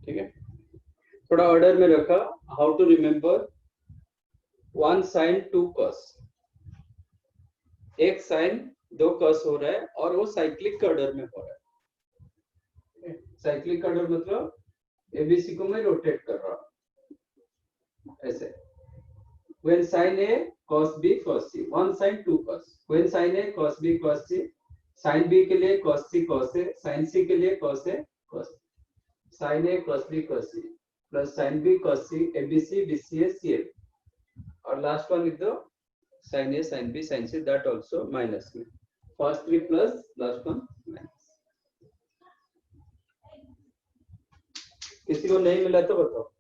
ठीक है, थोड़ा order में रखा. How to remember? 1 sine 2 cos. एक sine 2 cos हो रहा है और वो साइक्लिक ऑर्डर में हो रहा है. साइक्लिक ऑर्डर मतलब एबीसी को मैं रोटेट कर रहा हूं ऐसे. when sin a cos b cos c 1 sin 2 cos. when sin a cos b cos c sin b के लिए cos c cos a sin c के लिए cos a cos. sin a cos b cos c plus sin b cos c abc bca ca. और last one लिख दो sin a sin b sin c, that also minus में. first 3 plus last one minus. किसी को नहीं मिला तो बताओ.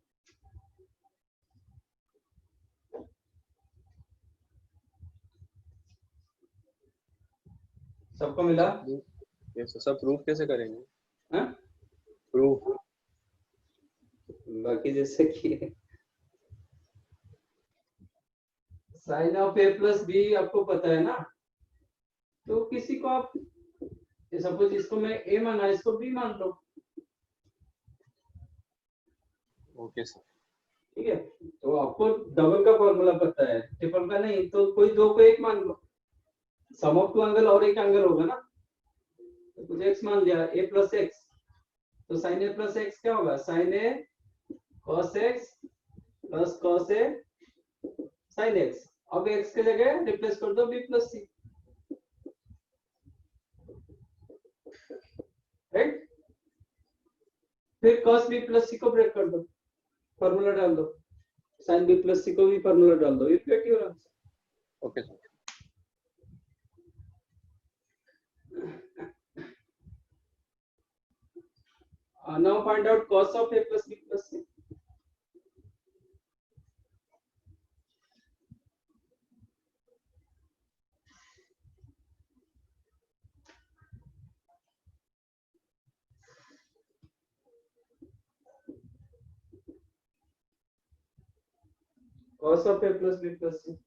सबको मिला? Yes sir. सब प्रूफ कैसे करेंगे? हाँ, प्रूफ बाकी जैसे कि sine of A plus B आपको पता है ना, तो किसी को आप सपोज इसको मैं ए माना इसको बी मान लो. Okay sir. ठीक है, तो आपको डबल का फॉर्मूला पता है, ट्रिपल का नहीं, तो कोई दो को एक मान लो. सम ऑफ टू एंगल और एक एंगल होगा ना, तो कुछ x मान लिया a प्लस एक्स, तो साइन a प्लस एक्स क्या होगा, sine a cos x plus cos a sin x। अब x के जगह रिप्लेस कर दो b प्लस c, राइट। फिर cos b प्लस c को ब्रेक कर दो, फॉर्मूला डाल दो, sin b प्लस c को भी फॉर्मूला डाल दो, you get your answer. Okay, sir. Now find out cos of a plus b plus c. Cos of a plus b plus c.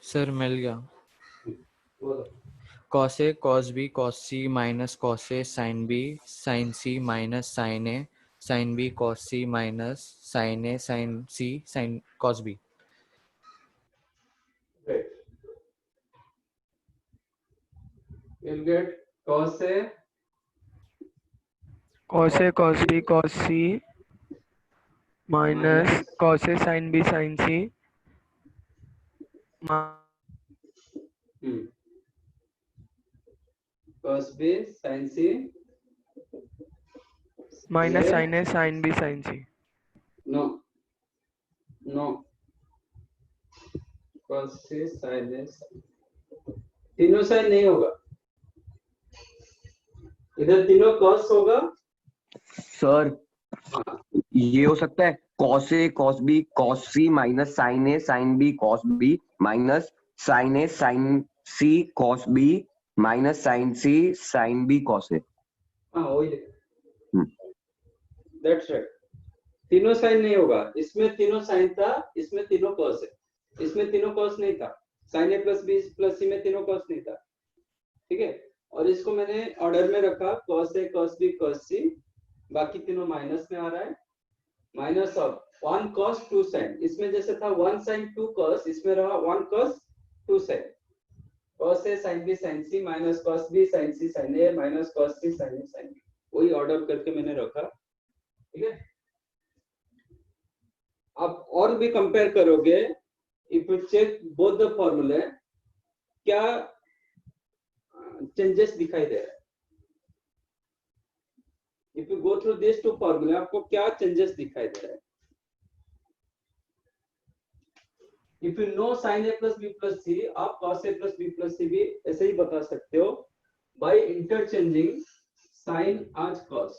Sir मिल गया। बोलो। cos a cos b cos c minus cos a sin b sin c minus sin a sin b cos c minus sin a sin c sin cos b। Great. You'll get cos a cos a cos b cos c minus minus cos a sin b sin c cos b sin c minus ये- sin a sin b sin c। no no cos c sin a तीनों sign नहीं होगा, इधर तीनों cos होगा। Sir ये हो सकता है cos a cos b cos c minus sin a sin b cos b minus sin a sin c cos b minus sin c sin b cos a। हाँ वही लिखा, दैट्स राइट। तीनों sign नहीं होगा, इसमें तीनों साइन था, इसमें तीनों cos है, इसमें तीनों cos नहीं था, sin a plus b plus c में तीनों cos नहीं था, ठीक है। और इसको मैंने ऑर्डर में रखा, cos a cos b cos c, बाकी तीनों माइनस में आ रहा है, माइनस ऑफ 1 cos 2 sin, इसमें जैसे था 1 sin 2 cos, इसमें रहा 1 cos 2 sin, cos a sin b sin c minus cos b sin c sin a minus cos c sin a sin b, वही ऑर्डर करके मैंने रखा, ठीक है। आप और भी कंपेयर करोगे, if you check both the formulae, क्या चेंजेस दिखाई दे रहा है, if you go through this two formulae आपको क्या चेंजेस दिखाई दे रहा है। If you know sin a plus b plus c, आप cos a plus b plus c भी ऐसे ही बता सकते हो बाय इंटरचेंजिंग sin आज cos,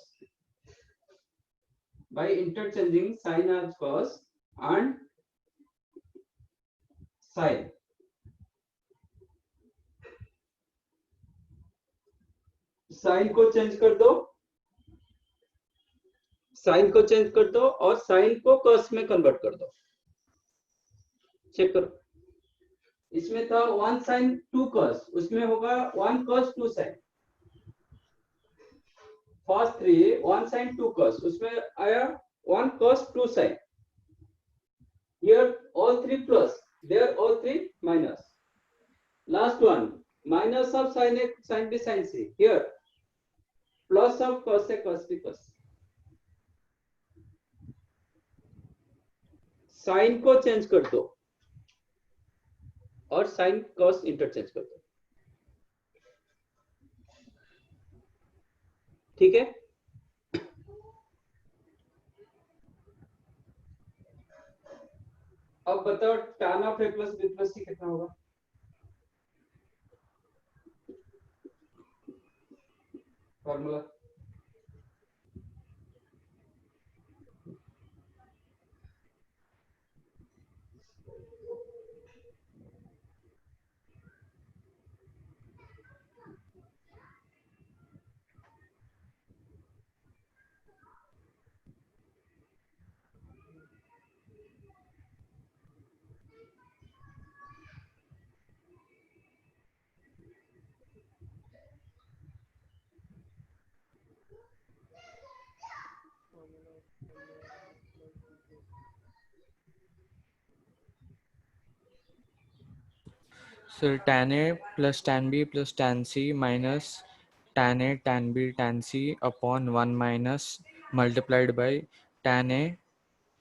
by interchanging sin as cos and sin। sin को चेंज कर दो, sin को चेंज कर दो और sin को cos में कन्वर्ट कर दो, चेक करो। इसमें था 1 sin 2 cos, उसमें होगा 1 cos 2 sin। First 3 1 sin 2 cos, उसमें आया 1 cos 2 sin। Here all three plus, there all three minus. Last one minus of sin a sin b sin c, here plus of cos a cos b cos c। Sine को change कर दो और sine cos interchange कर दो, ठीक है। अब बताओ tan of a plus b plus c कितना होगा, formula So tan A plus tan B plus tan C minus tan A tan B tan C upon 1 minus multiplied by tan A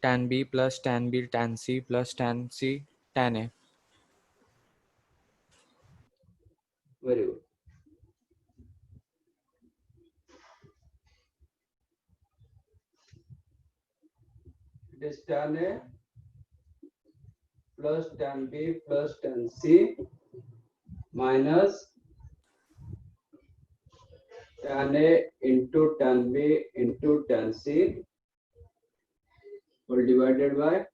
tan B plus tan B tan C plus tan C tan A. Very good. It is tan A plus tan B plus tan C minus tan A into tan B into tan C will divided by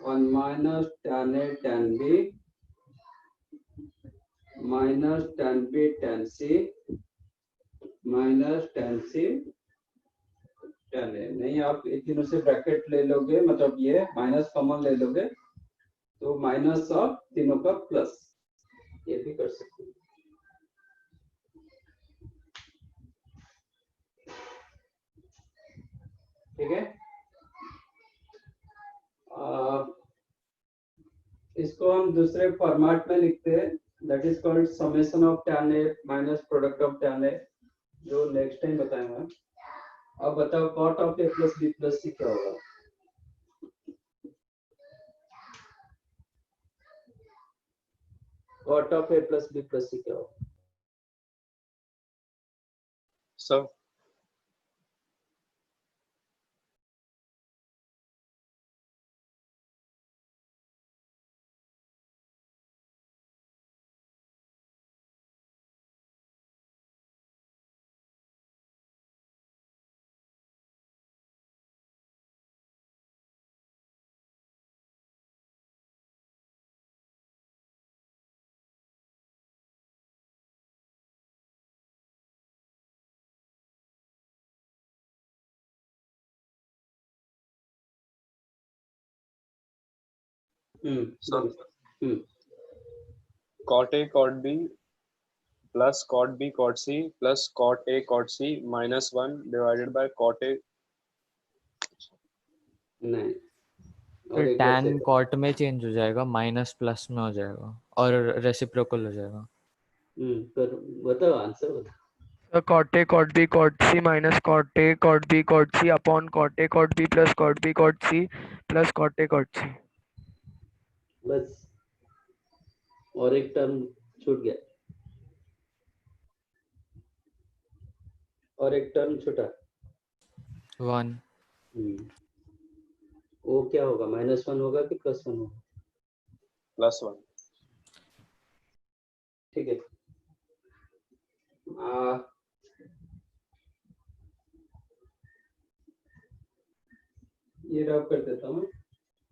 1 minus tan A tan B minus tan B tan C minus tan C tan A। नहीं, आप इन तीनों से bracket ले लोगे, मतलब ये minus common ले लोगे तो माइनस ऑफ तीनों का प्लस, ये भी कर सकते हैं। ठीक है, इसको हम दूसरे फॉर्मेट में लिखते हैं, that is called summation of tan A minus product of tan A, जो नेक्स्ट टाइम बताएंगे। अब बताओ cot of A plus B plus C क्या होगा? Cot of A plus B plus C क्या होगा? Sir cot A cot B plus cot B cot C plus cot A cot C minus 1 divided by cot A। नहीं, तो tan cot में change हो जाएगा, minus plus में हो जाएगा और रेसिप्रोकल हो जाएगा। पर बताओ आंसर बताओ। So cot A cot B cot C minus cot A cot B cot C upon cot A cot B plus cot B cot C plus cot A cot C। बस, और एक term छूट गया, और एक term छूटा। 1 वो क्या होगा, -1 होगा कि +1 होगा? +1। ठीक है, ये रब कर देता हूँ,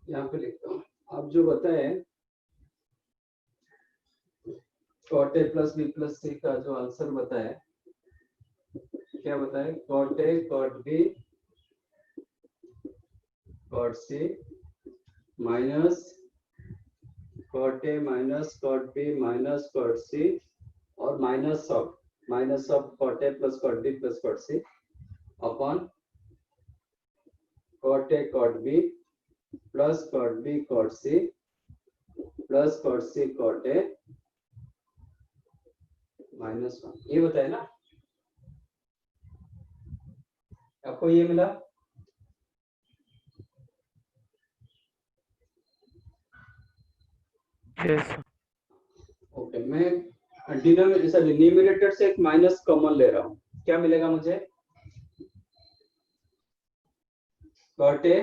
यहाँ पे लिखता हूँ। आप जो बताए cot A plus B plus C का जो आंसर बताया, क्या बताए? cot A cot B cot C minus cot A minus cot B minus cot C और minus of cot A plus cot B plus cot C upon cot A cot B plus cot B cot C plus cot C cot A -1, ये बताया ना आपको? ये मिला? Yes। Okay, मैं numerator से एक माइनस कॉमन ले रहा हूँ, क्या मिलेगा मुझे? cot A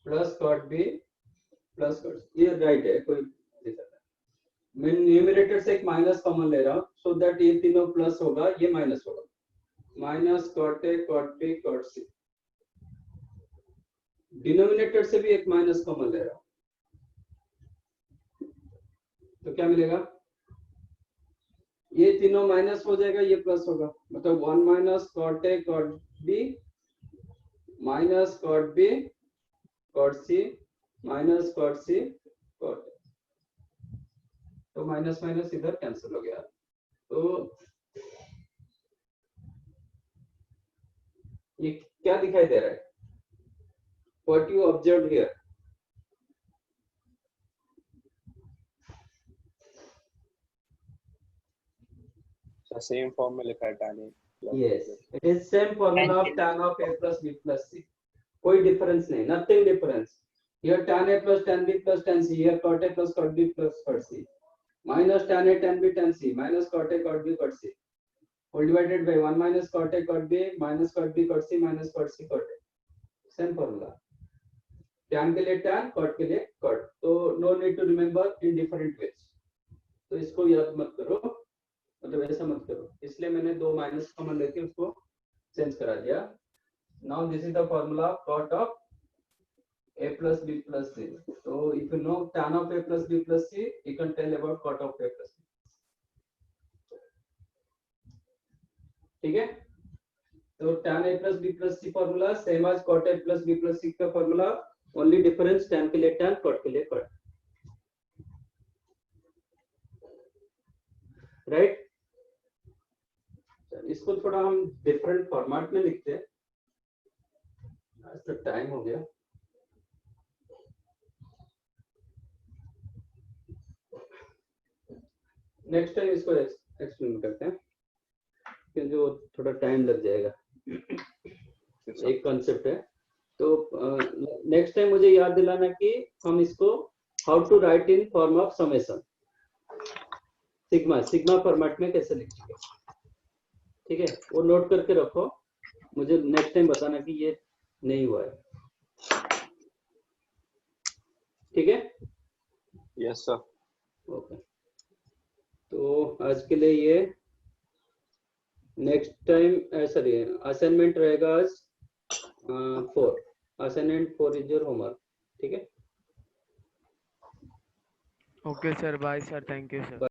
plus cot B plus cot, ये राइट है, कोई दिक्कत नहीं। मैं न्यूमरेटर से एक माइनस कॉमन ले रहा हूँ, सो दैट ये तीनों प्लस होगा, ये माइनस होगा। Minus cot A cot B cot C। Denominator से भी एक माइनस कॉमन ले रहा हूँ, तो क्या मिलेगा? ये तीनों माइनस हो जाएगा, ये प्लस होगा, मतलब 1 minus cot A cot B minus cot B cot C minus cot C cot A। तो माइनस माइनस इधर कैंसिल हो गया। तो ये क्या दिखाई दे रहा है? What you observed here? Same form में लिखा है tan a plus Yes, it is same formula of tan of a plus b plus c. कोई difference नहीं, nothing difference. Here tan a plus tan b plus tan c. Here cot a plus cot b plus cot c. Minus tan a tan b tan c minus cot a cot b cot c. Whole divided by 1 minus cot a cot b minus cot b cot c minus cot c cot a. Same formula. Tan के लिए tan, cot के लिए cot. तो no need to remember in different ways. तो इसको याद मत करो, मतलब ऐसा मत करो, इसलिए मैंने दो माइनस कॉमन लेके उसको चेंज करा दिया. Now this is the formula cot of a plus b plus c. So if you know tan of a plus b plus c, you can tell about cot of a plus b. ठीक है, तो tan a plus b plus c formula same as cot a plus b plus c का formula, only difference tan के लिए tan, cot के लिए cot. Right, इसको थोड़ा हम डिफरेंट फॉर्मेट में लिखते हैं. आज तो टाइम हो गया. नेक्स्ट टाइम इसको एक्सप्लेन करते हैं, क्योंकि वो थोड़ा टाइम लग जाएगा. एक कॉन्सेप्ट है, तो नेक्स्ट टाइम मुझे याद दिलाना कि हम इसको how to write in form of summation, sigma format में कैसे लिखेंगे. ठीक है, वो नोट करके रखो, मुझे नेक्स्ट टाइम बताना कि ये नहीं हुआ है. ठीक है, यस सर. ओके, तो आज के लिए ये. नेक्स्ट टाइम सॉरी असाइनमेंट रहेगा आज 4. Assignment 4 is your homework. ठीक है, okay sir, bye sir, thank you sir.